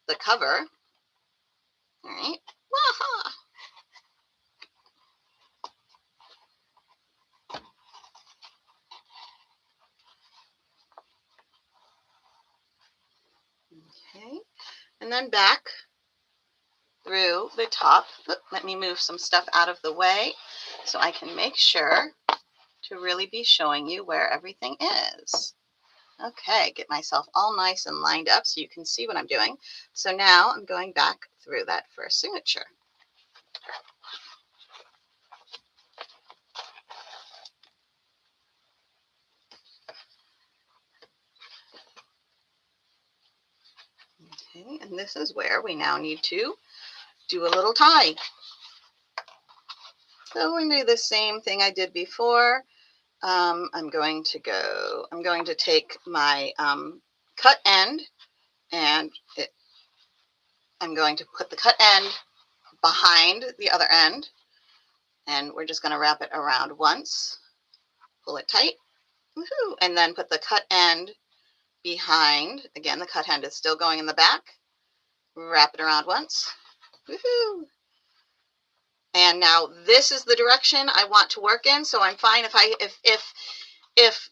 [SPEAKER 1] the cover. All right. Waha! and then back through the top. Let me move some stuff out of the way so I can make sure to really be showing you where everything is. Okay, get myself all nice and lined up so you can see what I'm doing. So now I'm going back through that first signature. Okay, and this is where we now need to do a little tie. So we're going to do the same thing I did before. I'm going to take my cut end, and I'm going to put the cut end behind the other end, and we're just going to wrap it around once, pull it tight, woohoo, and then put the cut end behind. Again, the cut end is still going in the back, wrap it around once, woohoo. And now this is the direction I want to work in, so I'm fine if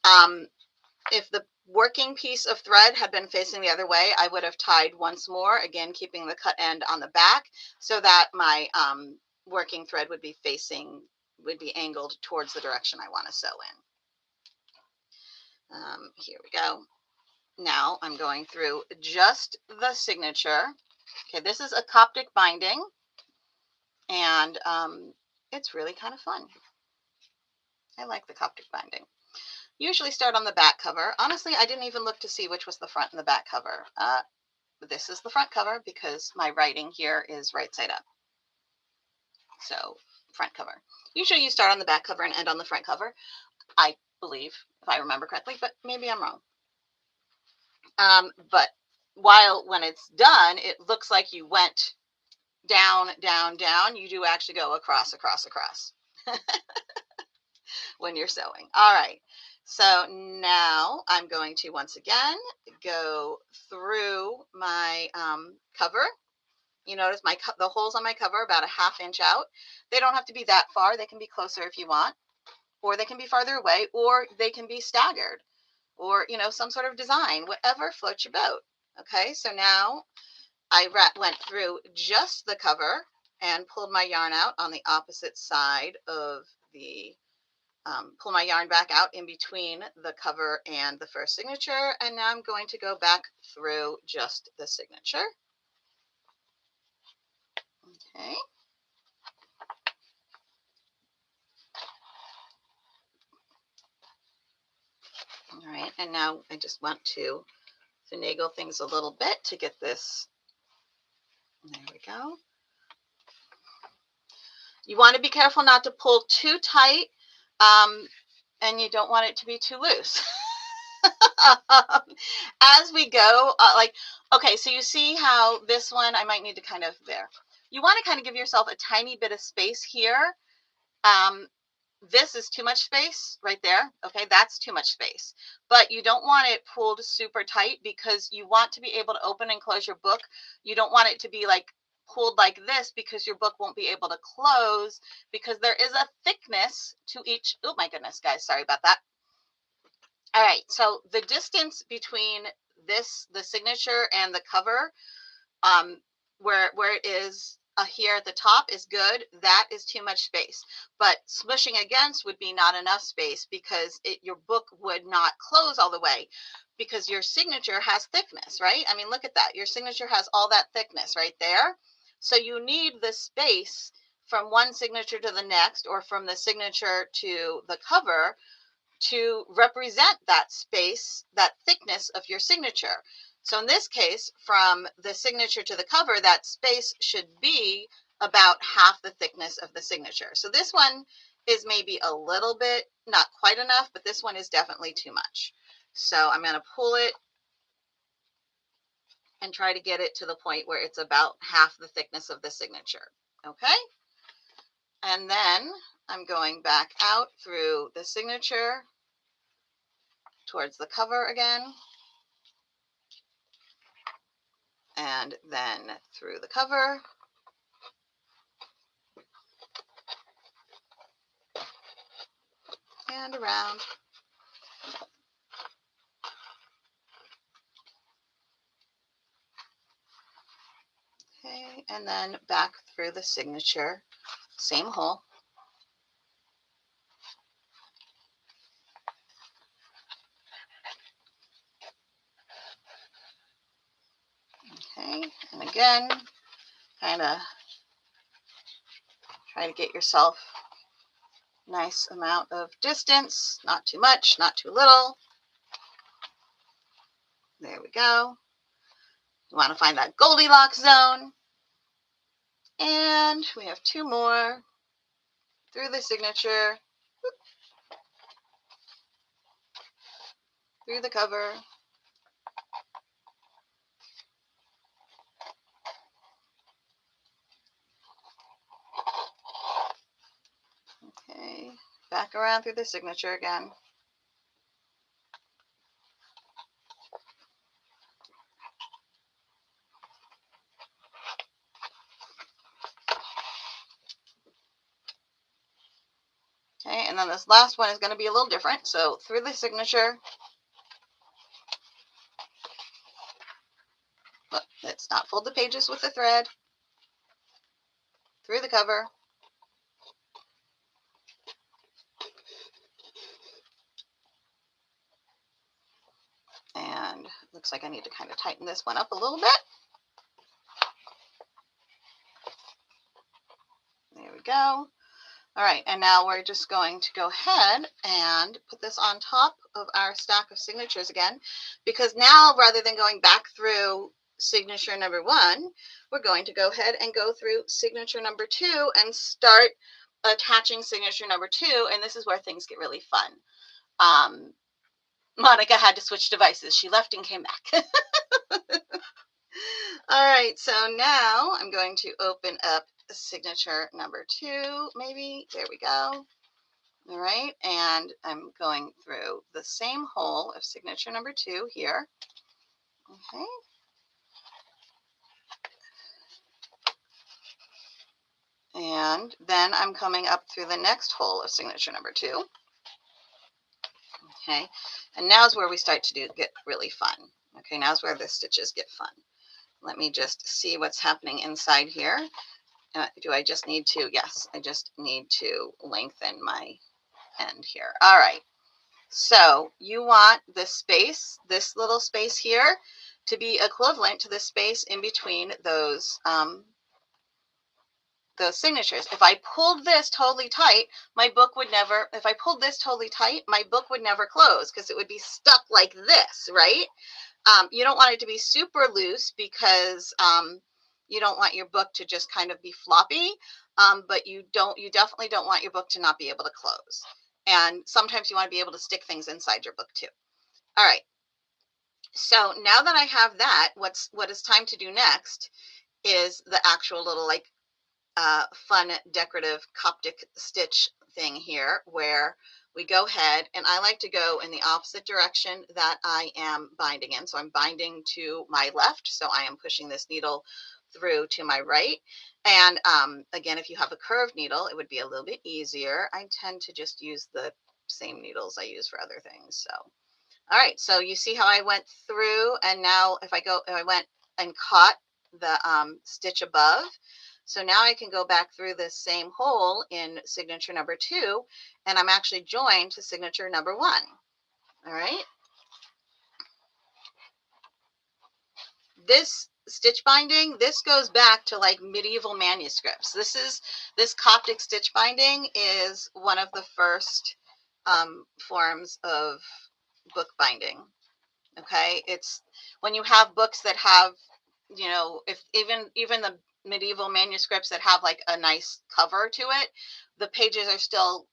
[SPEAKER 1] the working piece of thread had been facing the other way, I would have tied once more, again keeping the cut end on the back, so that my working thread would be angled towards the direction I want to sew in. Here we go. Now I'm going through just the signature. Okay, this is a Coptic binding, and it's really kind of fun. I like the Coptic binding. Usually start on the back cover. Honestly, I didn't even look to see which was the front and the back cover. This is the front cover because my writing here is right side up. So front cover. Usually you start on the back cover and end on the front cover, I believe, if I remember correctly, but maybe I'm wrong. But when it's done, it looks like you went down, down, down. You do actually go across, across, across when you're sewing. All right. So now I'm going to once again go through my cover. You notice the holes on my cover about a ½ inch out. They don't have to be that far. They can be closer if you want, or they can be farther away, or they can be staggered, or some sort of design, whatever floats your boat. Okay, so now I went through just the cover and pulled my yarn out on the opposite side of the pull my yarn back out in between the cover and the first signature, and now I'm going to go back through just the signature. Okay. All right, and now I just want to finagle things a little bit to get this. There we go. You want to be careful not to pull too tight, and you don't want it to be too loose. As we go, okay, so you see how this one, I might need to kind of there. You want to kind of give yourself a tiny bit of space here. This is too much space right there. Okay, that's too much space. But you don't want it pulled super tight because you want to be able to open and close your book. You don't want it to be like pulled like this because your book won't be able to close, because there is a thickness to each. Oh my goodness, guys, sorry about that. All right, so the distance between the signature and the cover, where it is here at the top is good. That is too much space. But smushing against would be not enough space, because your book would not close all the way, because your signature has thickness, right? I mean, look at that. Your signature has all that thickness right there. So you need the space from one signature to the next, or from the signature to the cover, to represent that space, that thickness of your signature. So in this case, from the signature to the cover, that space should be about half the thickness of the signature. So this one is maybe a little bit, not quite enough, but this one is definitely too much. So I'm going to pull it and try to get it to the point where it's about half the thickness of the signature. Okay? And then I'm going back out through the signature towards the cover again, and then through the cover, and around. and then back through the signature, same hole. Okay, and again, kind of try to get yourself a nice amount of distance, not too much, not too little. There we go. You want to find that Goldilocks zone. And we have 2 more through the signature, through the cover. Okay, back around through the signature again. Okay, and then this last one is going to be a little different. So through the signature, let's not fold the pages with the thread, through the cover, and looks like I need to kind of tighten this one up a little bit. There we go. All right, and now we're just going to go ahead and put this on top of our stack of signatures again, because now rather than going back through signature number 1, we're going to go ahead and go through signature number 2 and start attaching signature number 2, and this is where things get really fun. Monica had to switch devices. She left and came back. All right, so now I'm going to open up signature number 2, maybe. There we go. All right, and I'm going through the same hole of signature number 2 here. Okay. And then I'm coming up through the next hole of signature number 2. Okay, and now's where we start to get really fun. Okay, now's where the stitches get fun. Let me just see what's happening inside here. Do I just need to? Yes, I just need to lengthen my end here. All right. So you want this space, this little space here, to be equivalent to the space in between those signatures. If I pulled this totally tight, my book would never, if I pulled this totally tight, my book would never close because it would be stuck like this, right? You don't want it to be super loose because you don't want your book to just kind of be floppy, but you definitely don't want your book to not be able to close. And sometimes you want to be able to stick things inside your book too. All right. So now that I have that, what is time to do next is the actual little like fun decorative Coptic stitch thing here, where we go ahead, and I like to go in the opposite direction that I am binding in. So I'm binding to my left, so I am pushing this needle through to my right. And again, if you have a curved needle, it would be a little bit easier. I tend to just use the same needles I use for other things. So, all right, so you see how I went through, and now if I went and caught the stitch above. So now I can go back through this same hole in signature number 2, and I'm actually joined to signature number 1. All right. This stitch binding, this goes back to like medieval manuscripts. This Coptic stitch binding is one of the first forms of book binding. Okay. It's when you have books that have, you know, if even the medieval manuscripts that have like a nice cover to it, the pages are still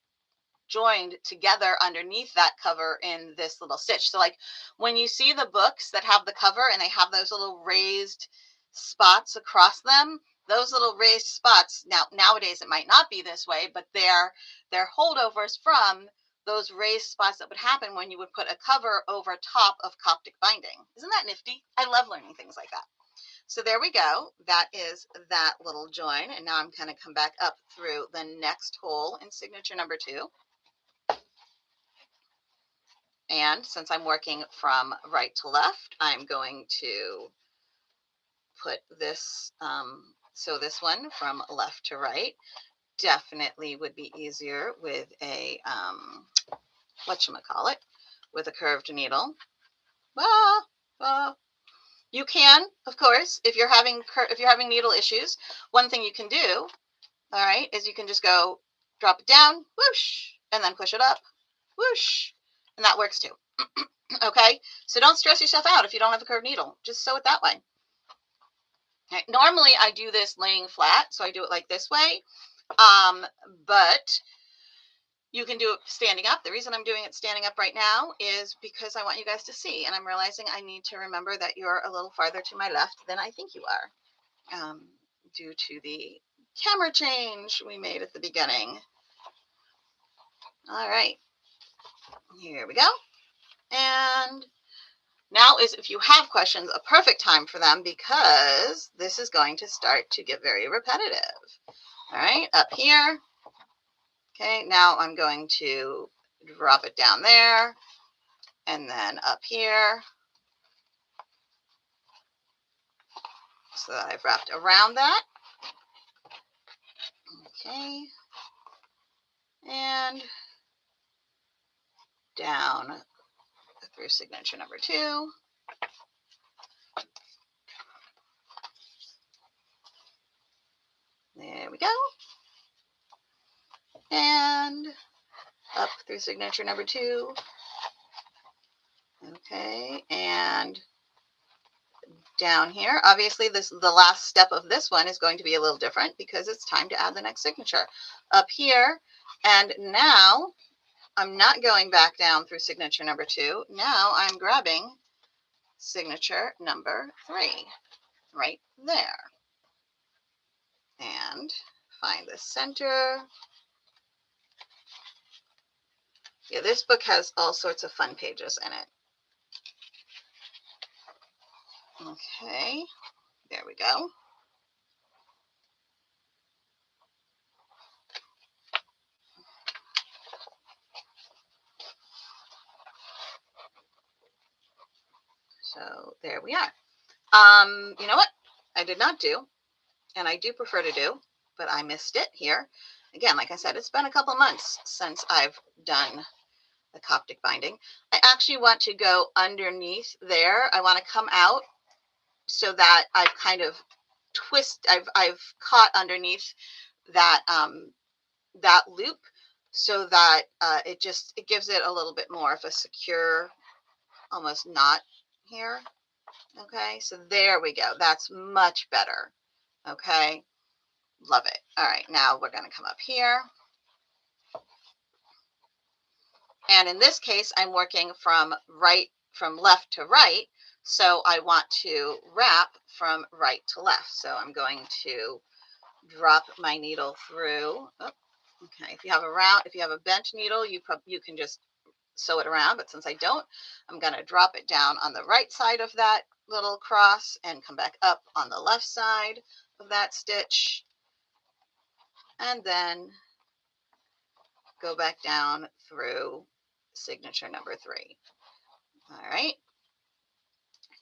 [SPEAKER 1] joined together underneath that cover in this little stitch. So like when you see the books that have the cover and they have those little raised spots across them, those little raised spots, nowadays it might not be this way, but they're holdovers from those raised spots that would happen when you would put a cover over top of Coptic binding. Isn't that nifty? I love learning things like that. So there we go. That is that little join. And now I'm going to come back up through the next hole in signature number 2. And since I'm working from right to left, I'm going to put this So this one from left to right definitely would be easier with a, whatchamacallit, with a curved needle. You can, of course, if you're having needle issues, one thing you can do, all right, is you can just go drop it down, whoosh, and then push it up, whoosh, and that works too. Okay, so don't stress yourself out if you don't have a curved needle. Just sew it that way. Right. Normally I do this laying flat, so I do it like this way, but you can do it standing up. The reason I'm doing it standing up right now is because I want you guys to see, and I'm realizing I need to remember that you're a little farther to my left than I think you are, due to the camera change we made at the beginning. All right, here we go. And now is, if you have questions, a perfect time for them, because this is going to start to get very repetitive. All right, up here. Okay, now I'm going to drop it down there, and then up here, so that I've wrapped around that. Okay, and down through signature number 2. There we go. And up through signature number 2. Okay, and down here. Obviously, the last step of this one is going to be a little different because it's time to add the next signature. Up here, and now I'm not going back down through signature number 2. Now I'm grabbing signature number 3 right there. And find the center. Yeah, this book has all sorts of fun pages in it. Okay, there we go. So there we are. You know what? I did not do, and I do prefer to do, but I missed it here. Again, like I said, it's been a couple months since I've done the Coptic binding. I actually want to go underneath there. I want to come out so that I've kind of I've caught underneath that that loop, so that it gives it a little bit more of a secure, almost knot here. Okay, so there we go. That's much better. Okay, love it. All right, now we're going to come up here. And in this case, I'm working from left to right. So I want to wrap from right to left. So I'm going to drop my needle through. Oh, okay, if you have a bent needle, you can just sew it around, but since I don't, I'm going to drop it down on the right side of that little cross and come back up on the left side of that stitch, and then go back down through signature number 3. All right.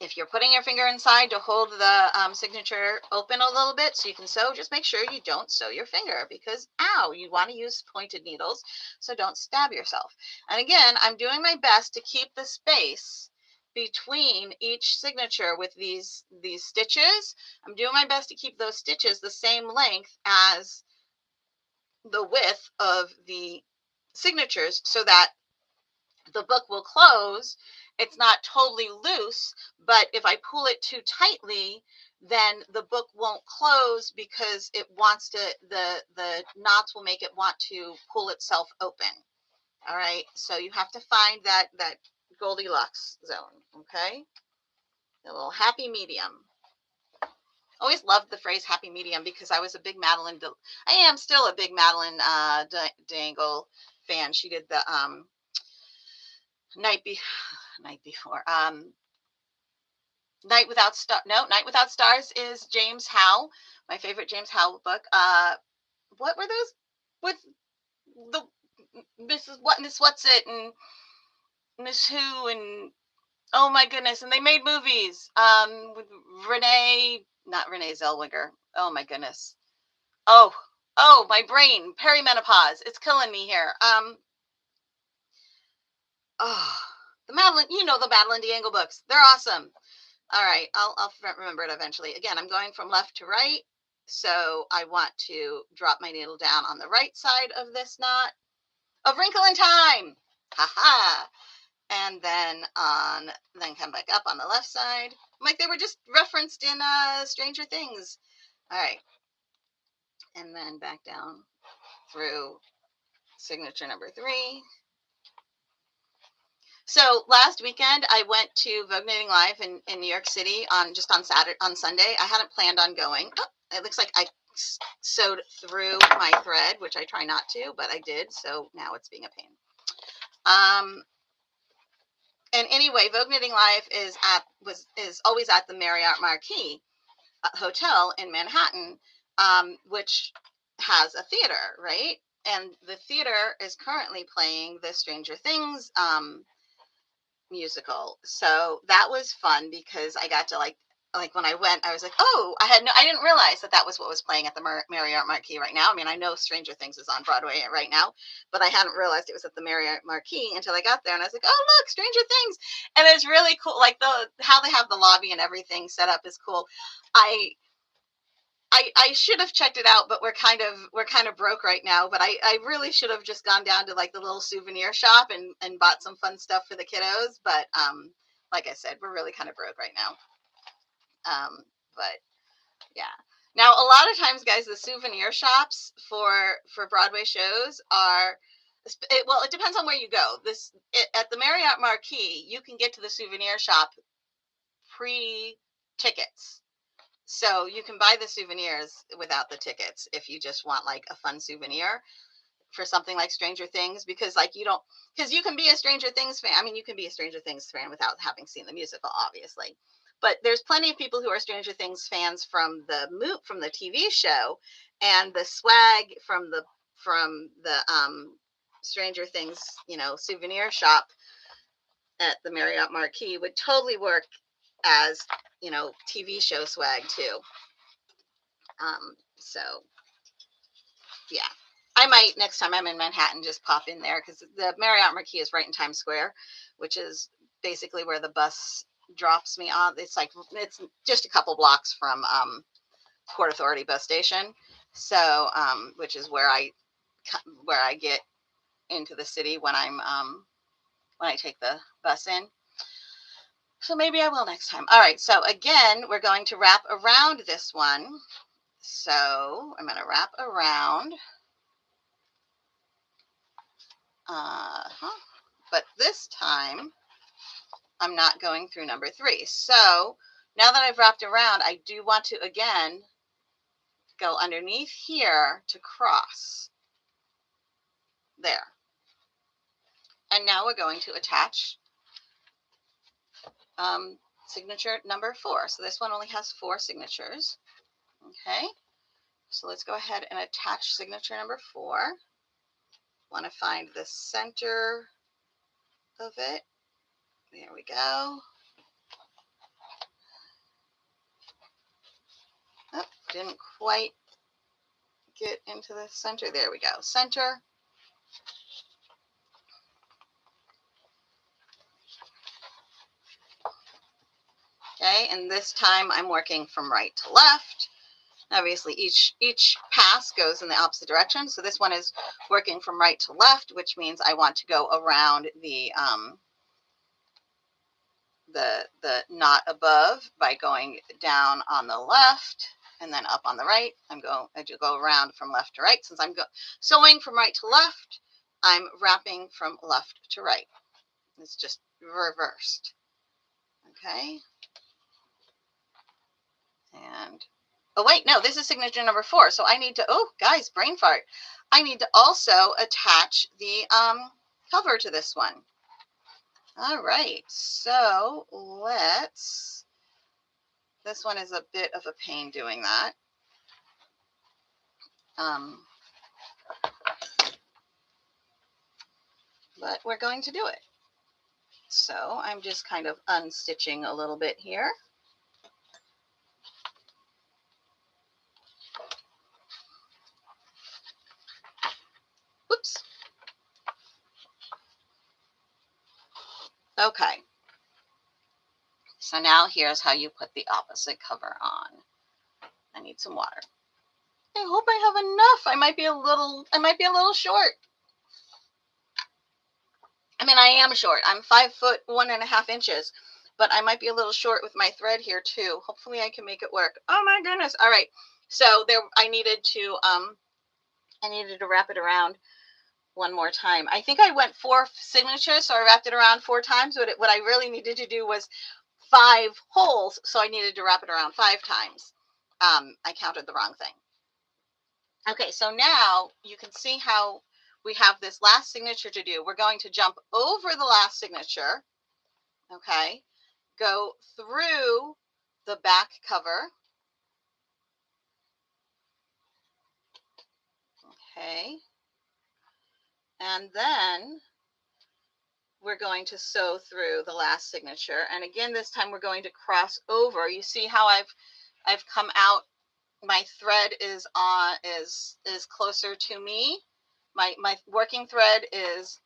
[SPEAKER 1] If you're putting your finger inside to hold the signature open a little bit so you can sew, just make sure you don't sew your finger, because, ow, you want to use pointed needles, so don't stab yourself. And again, I'm doing my best to keep the space between each signature with these stitches. I'm doing my best to keep those stitches the same length as the width of the signatures, so that the book will close. It's not totally loose, but if I pull it too tightly, then the book won't close, because it wants to, the knots will make it want to pull itself open. All right, so you have to find that Goldilocks zone. Okay, a little happy medium. Always loved the phrase happy medium, because I was a big I am still a big Madeline Dangle fan. She did the Night Before. Night Without Stars is James Howe, my favorite James Howe book. What were those with the Miss What's-It and Miss Who, and oh my goodness, and they made movies with not Renee Zellweger. Oh my goodness. Oh, my brain, perimenopause. It's killing me here. Oh, the Madeline, the Madeline D'Engle books. They're awesome. All right, I'll remember it eventually. Again, I'm going from left to right. So I want to drop my needle down on the right side of this knot. A Wrinkle in Time. Haha. And then come back up on the left side. Like they were just referenced in Stranger Things. All right. And then back down through signature number 3. So last weekend I went to Vogue Knitting Live in New York City on Sunday. I hadn't planned on going. Oh, it looks like I sewed through my thread, which I try not to, but I did. So now it's being a pain. And anyway, Vogue Knitting Live is always at the Marriott Marquis Hotel in Manhattan, which has a theater, right? And the theater is currently playing the Stranger Things musical. So that was fun because I got to like when I went, I was like, oh, I didn't realize that was what was playing at the Marriott Marquis right now. I mean, I know Stranger Things is on Broadway right now, but I hadn't realized it was at the Marriott Marquis until I got there, and I was like, oh, look, Stranger Things. And it's really cool. Like how they have the lobby and everything set up is cool. I should have checked it out, but we're kind of broke right now. But I really should have just gone down to like the little souvenir shop and bought some fun stuff for the kiddos. But like I said, we're really kind of broke right now. But yeah. Now a lot of times, guys, the souvenir shops for Broadway shows are it depends on where you go. At the Marriott Marquis, you can get to the souvenir shop pre-tickets. So you can buy the souvenirs without the tickets if you just want like a fun souvenir for something like Stranger Things, because you can be a Stranger Things fan. I mean, you can be a Stranger Things fan without having seen the musical, obviously. But there's plenty of people who are Stranger Things fans from the TV show, and the swag from the Stranger Things, souvenir shop at the Marriott Marquis would totally work as, TV show swag too. So yeah, I might next time I'm in Manhattan just pop in there, because the Marriott Marquis is right in Times Square, which is basically where the bus drops me off. It's just a couple blocks from Port Authority bus station. So which is where I get into the city when I take the bus in. So maybe I will next time. All right. So again, we're going to wrap around this one. So I'm going to wrap around. But this time, I'm not going through number 3. So now that I've wrapped around, I do want to, again, go underneath here to cross. There. And now we're going to attach signature number 4. So this one only has 4 signatures. Okay. So let's go ahead and attach signature number 4. Want to find the center of it. There we go. Oh, didn't quite get into the center. There we go. Center. Okay, and this time I'm working from right to left. Obviously, each pass goes in the opposite direction. So this one is working from right to left, which means I want to go around the knot above by going down on the left and then up on the right. I do go around from left to right. Since I'm sewing from right to left, I'm wrapping from left to right. It's just reversed. Okay. And oh wait, no, this is signature number 4. So I need to, oh guys, brain fart. I need to also attach the cover to this one. All right, so this one is a bit of a pain doing that. But we're going to do it. So I'm just kind of unstitching a little bit here. Okay. So now here's how you put the opposite cover on. I need some water. I hope I have enough. I might be a little short. I mean, I am short. I'm 5'1.5" but I might be a little short with my thread here too. Hopefully I can make it work. Oh my goodness. All right. So there, I needed to wrap it around one more time. I think I went 4 signatures, so I wrapped it around 4 times. But what I really needed to do was 5 holes, so I needed to wrap it around 5 times. I counted the wrong thing. Okay, so now you can see how we have this last signature to do. We're going to jump over the last signature, okay, go through the back cover, okay, and then we're going to sew through the last signature. And again, this time we're going to cross over. You see how I've come out. My thread is closer to me. My working thread is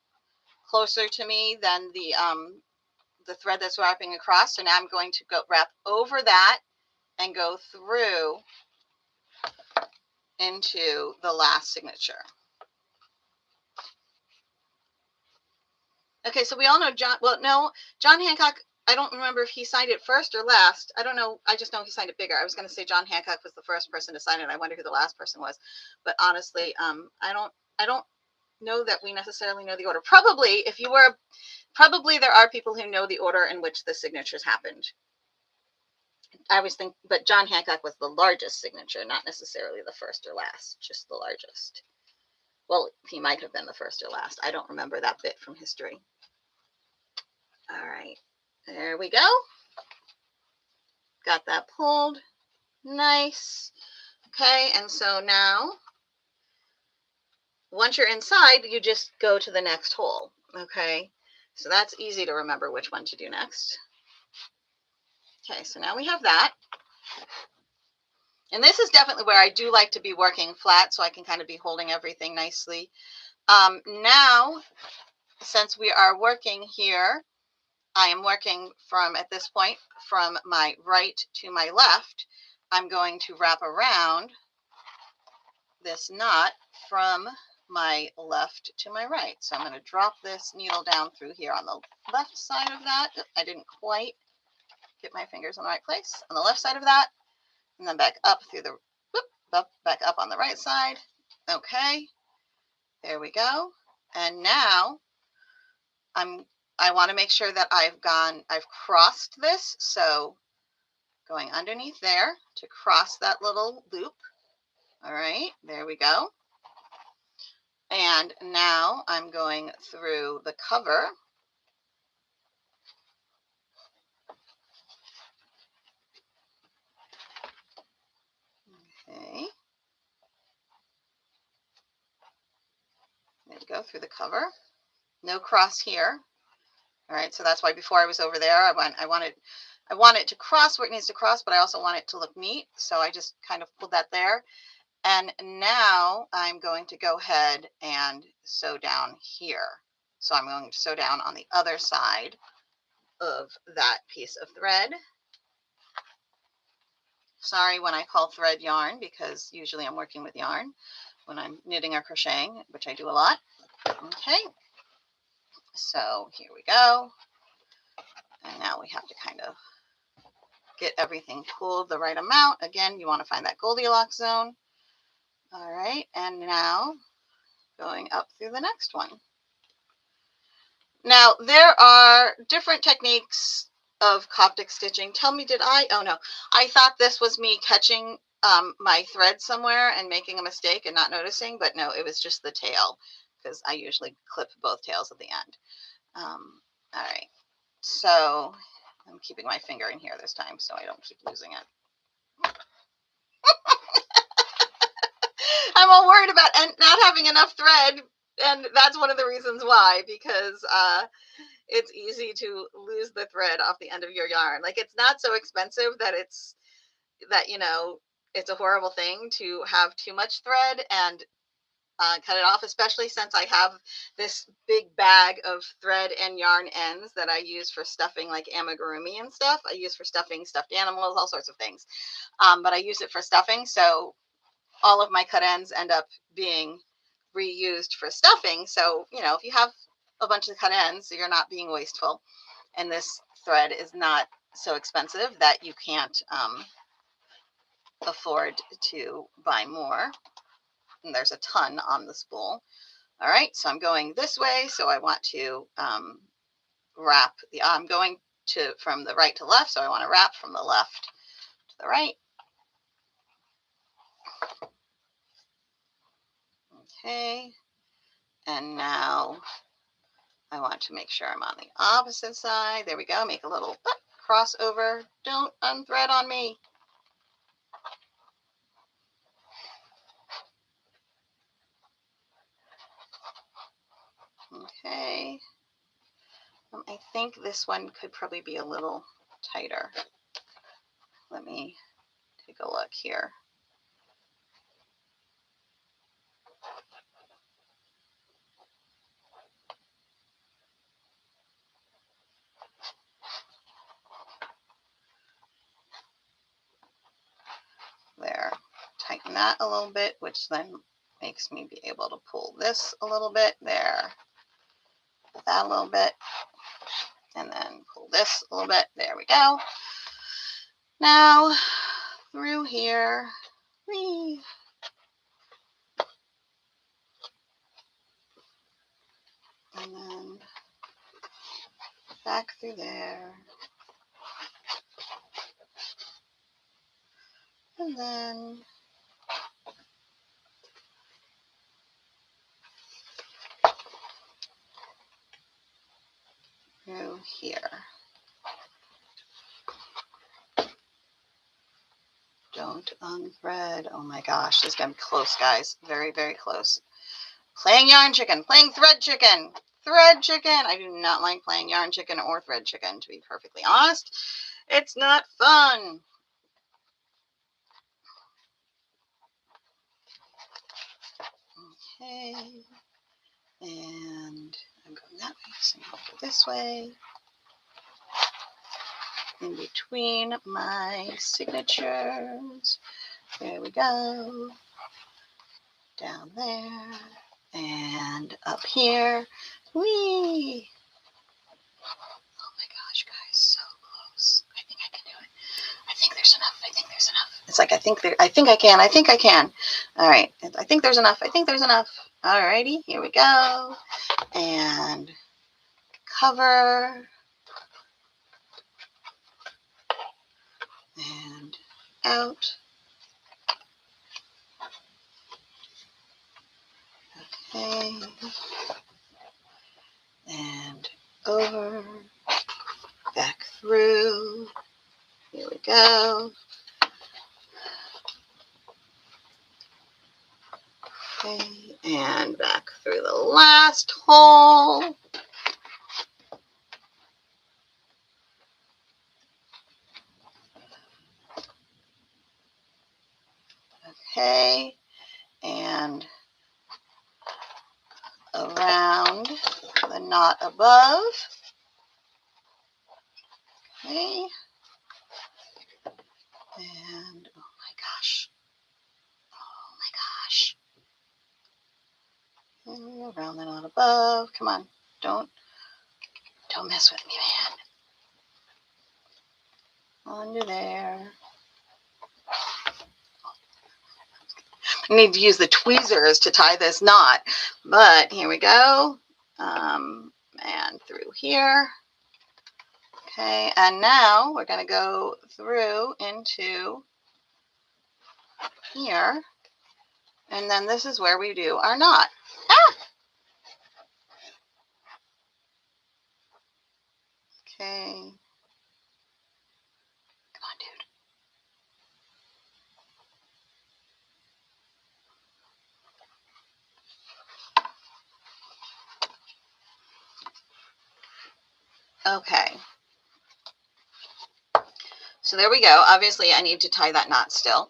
[SPEAKER 1] closer to me than the thread that's wrapping across. So now I'm going to go wrap over that and go through into the last signature. Okay, so we all know John, well, no, John Hancock, I don't remember if he signed it first or last. I don't know. I just know he signed it bigger. I was going to say John Hancock was the first person to sign it. I wonder who the last person was. But honestly, I don't know that we necessarily know the order. Probably, probably there are people who know the order in which the signatures happened. I always think, but John Hancock was the largest signature, not necessarily the first or last, just the largest. Well, he might have been the first or last. I don't remember that bit from history. All right, there we go. Got that pulled. Nice. Okay, and so now, once you're inside, you just go to the next hole. Okay, so that's easy to remember which one to do next. Okay, so now we have that. And this is definitely where I do like to be working flat so I can kind of be holding everything nicely. Now, since we are working here, I am working from, at this point, from my right to my left. I'm going to wrap around this knot from my left to my right. So I'm going to drop this needle down through here on the left side of that. I didn't quite get my fingers in the right place. On the left side of that, and then back up through the, back up on the right side. Okay, there we go. And now I want to make sure that I've crossed this. So going underneath there to cross that little loop. All right, there we go. And now I'm going through the cover. Okay. There we go, through the cover. No cross here. All right, so that's why before I was over there, I want it to cross where it needs to cross, but I also want it to look neat. So I just kind of pulled that there. And now I'm going to go ahead and sew down here. So I'm going to sew down on the other side of that piece of thread. Sorry when I call thread yarn, because usually I'm working with yarn when I'm knitting or crocheting, which I do a lot. Okay, so here we go. And now we have to kind of get everything pulled the right amount. Again, you want to find that Goldilocks zone. All right, and now going up through the next one. Now, there are different techniques of Coptic stitching. Tell me, oh no, I thought this was me catching my thread somewhere and making a mistake and not noticing, but no, it was just the tail, because I usually clip both tails at the end. All right, so I'm keeping my finger in here this time so I don't keep losing it. I'm all worried about not having enough thread, and that's one of the reasons why, because it's easy to lose the thread off the end of your yarn. Like, it's not so expensive that it's a horrible thing to have too much thread, and cut it off, especially since I have this big bag of thread and yarn ends that I use for stuffing like amigurumi and stuff. I use for stuffing stuffed animals, all sorts of things. But I use it for stuffing, so all of my cut ends end up being reused for stuffing. So, you know, if you have a bunch of cut ends, you're not being wasteful. And this thread is not so expensive that you can't afford to buy more. And there's a ton on the spool. All right, so I'm going this way. So I want to wrap I'm going from the right to left. So I want to wrap from the left to the right. Okay, and now I want to make sure I'm on the opposite side. There we go. Make a little crossover. Don't unthread on me. Okay. I think this one could probably be a little tighter. Let me take a look here. There. Tighten that a little bit, which then makes me be able to pull this a little bit. There. That a little bit. And then pull this a little bit. There we go. Now, through here. Whee. And then back through there. And then through here. Don't unthread. Oh my gosh, this is going to be close, guys. Very, very close. Playing yarn chicken, playing thread chicken. Thread chicken. I do not like playing yarn chicken or thread chicken, to be perfectly honest. It's not fun. Okay. And I'm going that way, so I'll go this way. In between my signatures. There we go. Down there. And up here. Whee! Oh my gosh, guys, so close. I think I can do it. I think there's enough. I think there's enough. It's like I think I can. All right. I think there's enough. I think there's enough. All righty, here we go. And cover. And out. Okay. And over. Back through. Here we go. Okay, and back through the last hole. Okay, and around the knot above. Okay, and oh my gosh. Oh my gosh. And around the knot above. Come on, don't mess with me, man. Under there. I need to use the tweezers to tie this knot, but here we go. And through here. Okay, and now we're going to go through into here, and then this is where we do our knot. Ah! Okay. Come on, dude. Okay. So there we go. Obviously, I need to tie that knot still,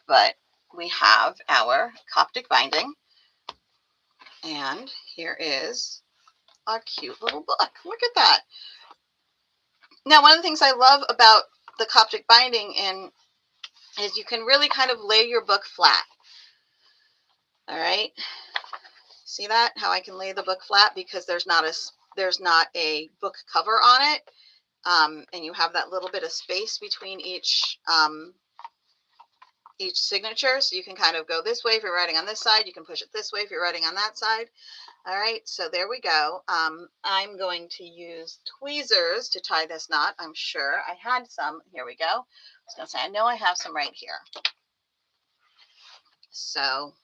[SPEAKER 1] but we have our Coptic binding. And here is our cute little book. Look at that. Now, one of the things I love about the Coptic binding is you can really kind of lay your book flat. All right. See that? How I can lay the book flat because there's not a book cover on it. And you have that little bit of space between each signature. So you can kind of go this way if you're writing on this side. You can push it this way if you're writing on that side. All right, so there we go. I'm going to use tweezers to tie this knot. I'm sure I had some. Here we go. I was going to say, I know I have some right here. So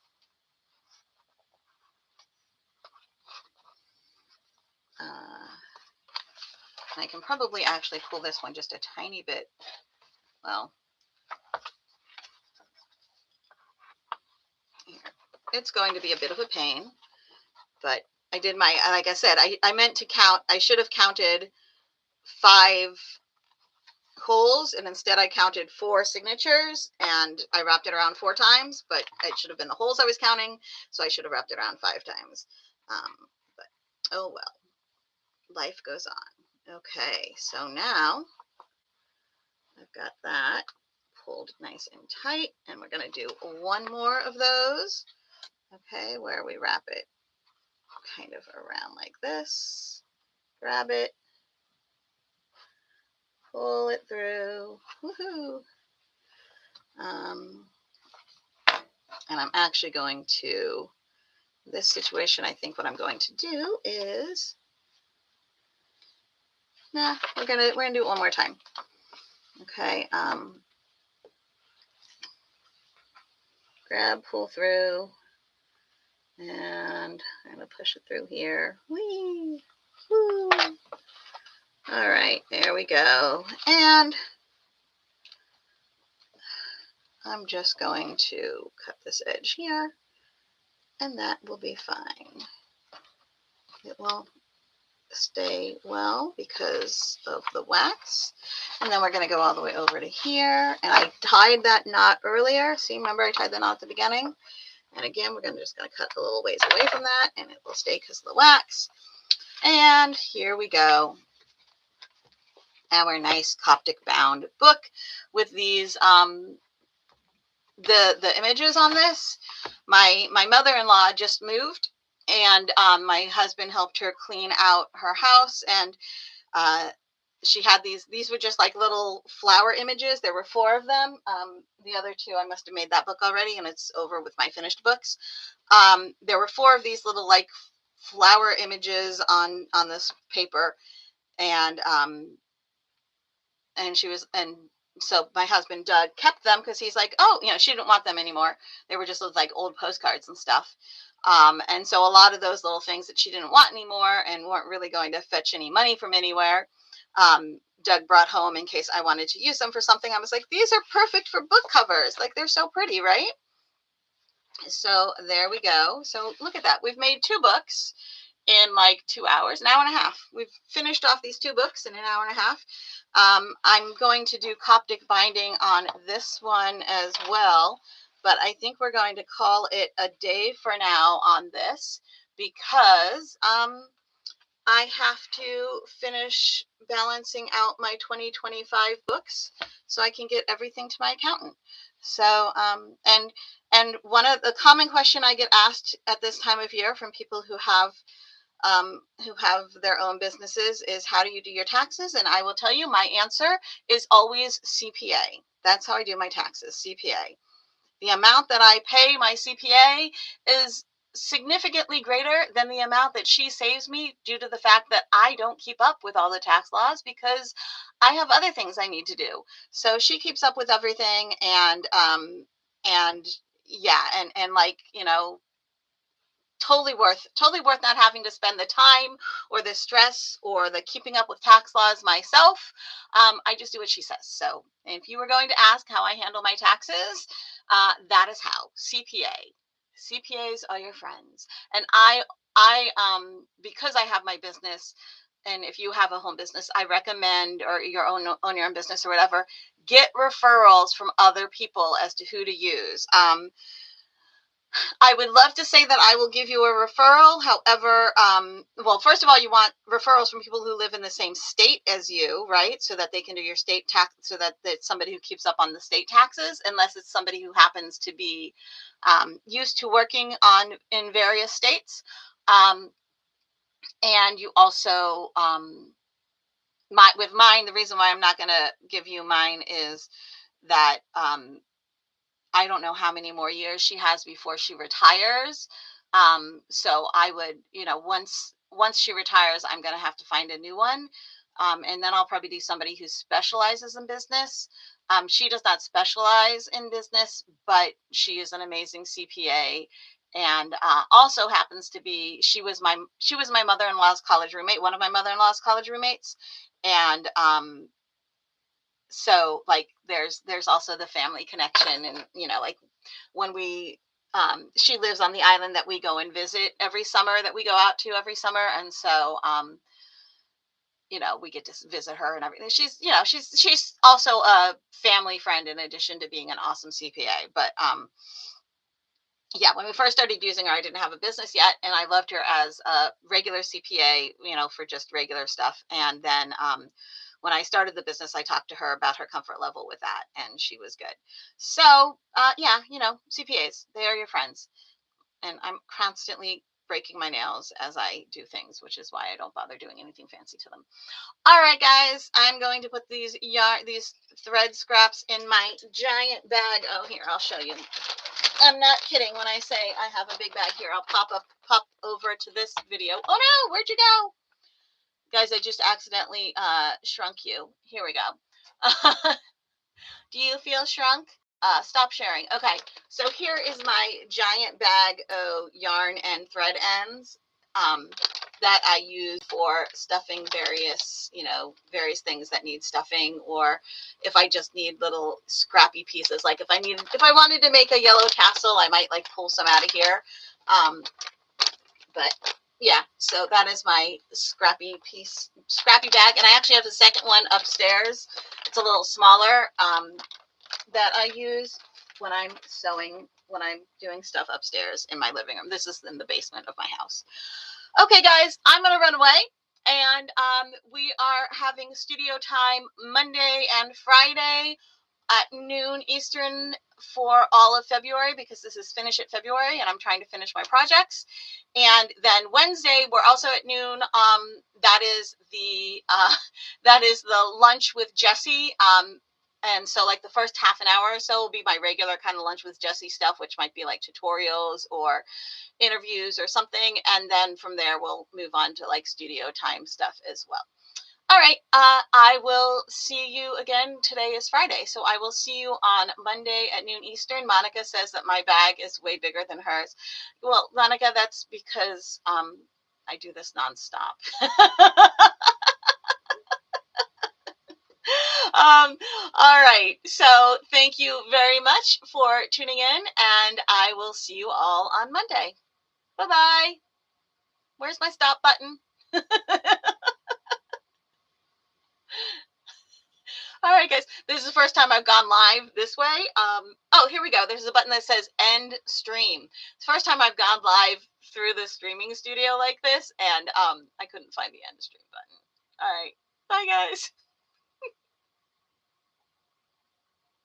[SPEAKER 1] I can probably actually pull this one just a tiny bit. Well, here. It's going to be a bit of a pain, but I did like I said, I meant to count. I should have counted 5 holes, and instead I counted 4 signatures, and I wrapped it around 4 times, but it should have been the holes I was counting, so I should have wrapped it around 5 times. But oh well, life goes on. Okay, so now I've got that pulled nice and tight, and we're going to do one more of those. Okay, where we wrap it kind of around like this, grab it, pull it through. Woohoo! And I'm actually going to, this situation, I think what I'm going to do is, we're gonna do it one more time. Okay, grab, pull through, and I'm gonna push it through here. Whee! Woo! All right, there we go. And I'm just going to cut this edge here, and that will be fine. It will stay well because of the wax. And then we're going to go all the way over to here. And I tied that knot earlier. See, remember I tied the knot at the beginning? And again, we're just going to cut a little ways away from that, and it will stay because of the wax. And here we go. Our nice Coptic bound book with these the images on this. My mother-in-law just moved, and my husband helped her clean out her house, and she had these were just like little flower images. There were 4 of them. The other 2, I must have made that book already, and it's over with my finished books. There were 4 of these little like flower images on this paper, and so my husband Doug kept them because he's like, oh, she didn't want them anymore. They were just like old postcards and stuff. And so a lot of those little things that she didn't want anymore and weren't really going to fetch any money from anywhere, Doug brought home in case I wanted to use them for something. I was like, these are perfect for book covers. Like, they're so pretty, right? So there we go. So look at that. We've made 2 books in like 2 hours, an hour and a half. We've finished off these 2 books in an hour and a half. I'm going to do Coptic binding on this one as well, but I think we're going to call it a day for now on this because I have to finish balancing out my 2025 books so I can get everything to my accountant. So, and one of the common question I get asked at this time of year from people who have their own businesses is, how do you do your taxes? And I will tell you, my answer is always CPA. That's how I do my taxes, CPA. The amount that I pay my CPA is significantly greater than the amount that she saves me due to the fact that I don't keep up with all the tax laws because I have other things I need to do. So she keeps up with everything, and yeah, and like, totally worth not having to spend the time or the stress or the keeping up with tax laws myself. I just do what she says. So if you were going to ask how I handle my taxes, that is how. CPAs are your friends. And I because I have my business, and if you have a home business, I recommend, or own your own business or whatever, get referrals from other people as to who to use. I would love to say that I will give you a referral. However, well, first of all, you want referrals from people who live in the same state as you, right? So that they can do your state tax, so that it's somebody who keeps up on the state taxes, unless it's somebody who happens to be used to working in various states. And you also, with mine, the reason why I'm not going to give you mine is that I don't know how many more years she has before she retires. So I would, once she retires, I'm going to have to find a new one. And then I'll probably do somebody who specializes in business. She does not specialize in business, but she is an amazing CPA, and also happens to be, she was my mother-in-law's college roommate, one of my mother-in-law's college roommates, and so like there's also the family connection, and like when we she lives on the island that we go and visit every summer, that we go out to every summer, and so we get to visit her and everything. She's also a family friend in addition to being an awesome CPA. But yeah, when we first started using her, I didn't have a business yet, and I loved her as a regular CPA, for just regular stuff. And then when I started the business, I talked to her about her comfort level with that, and she was good. So yeah, CPAs, they are your friends. And I'm constantly breaking my nails as I do things, which is why I don't bother doing anything fancy to them. All right, guys, I'm going to put these thread scraps in my giant bag. Oh, here, I'll show you. I'm not kidding when I say I have a big bag here. I'll pop over to this video. Oh no, where'd you go? Guys, I just accidentally shrunk you. Here we go. Do you feel shrunk? Stop sharing. Okay, so here is my giant bag of yarn and thread ends that I use for stuffing various things that need stuffing, or if I just need little scrappy pieces. Like if I wanted to make a yellow tassel, I might like pull some out of here. But yeah, so that is my scrappy bag, and I actually have the second one upstairs. It's a little smaller. That I use when I'm sewing, when I'm doing stuff upstairs in my living room. This is in the basement of my house. Okay, guys, I'm going to run away. And we are having studio time Monday and Friday at noon Eastern for all of February, because this is Finish It February, and I'm trying to finish my projects. And then Wednesday, we're also at noon. That is the lunch with Jessie. And so like the first half an hour or so will be my regular kind of lunch with Jessie stuff, which might be like tutorials or interviews or something. And then from there, we'll move on to like studio time stuff as well. All right. I will see you again. Today is Friday, so I will see you on Monday at noon Eastern. Monica says that my bag is way bigger than hers. Well, Monica, that's because I do this nonstop. All right. So thank you very much for tuning in, and I will see you all on Monday. Bye-bye. Where's my stop button? All right, guys. This is the first time I've gone live this way. Oh, here we go. There's a button that says end stream. It's the first time I've gone live through the streaming studio like this, and I couldn't find the end stream button. All right. Bye, guys.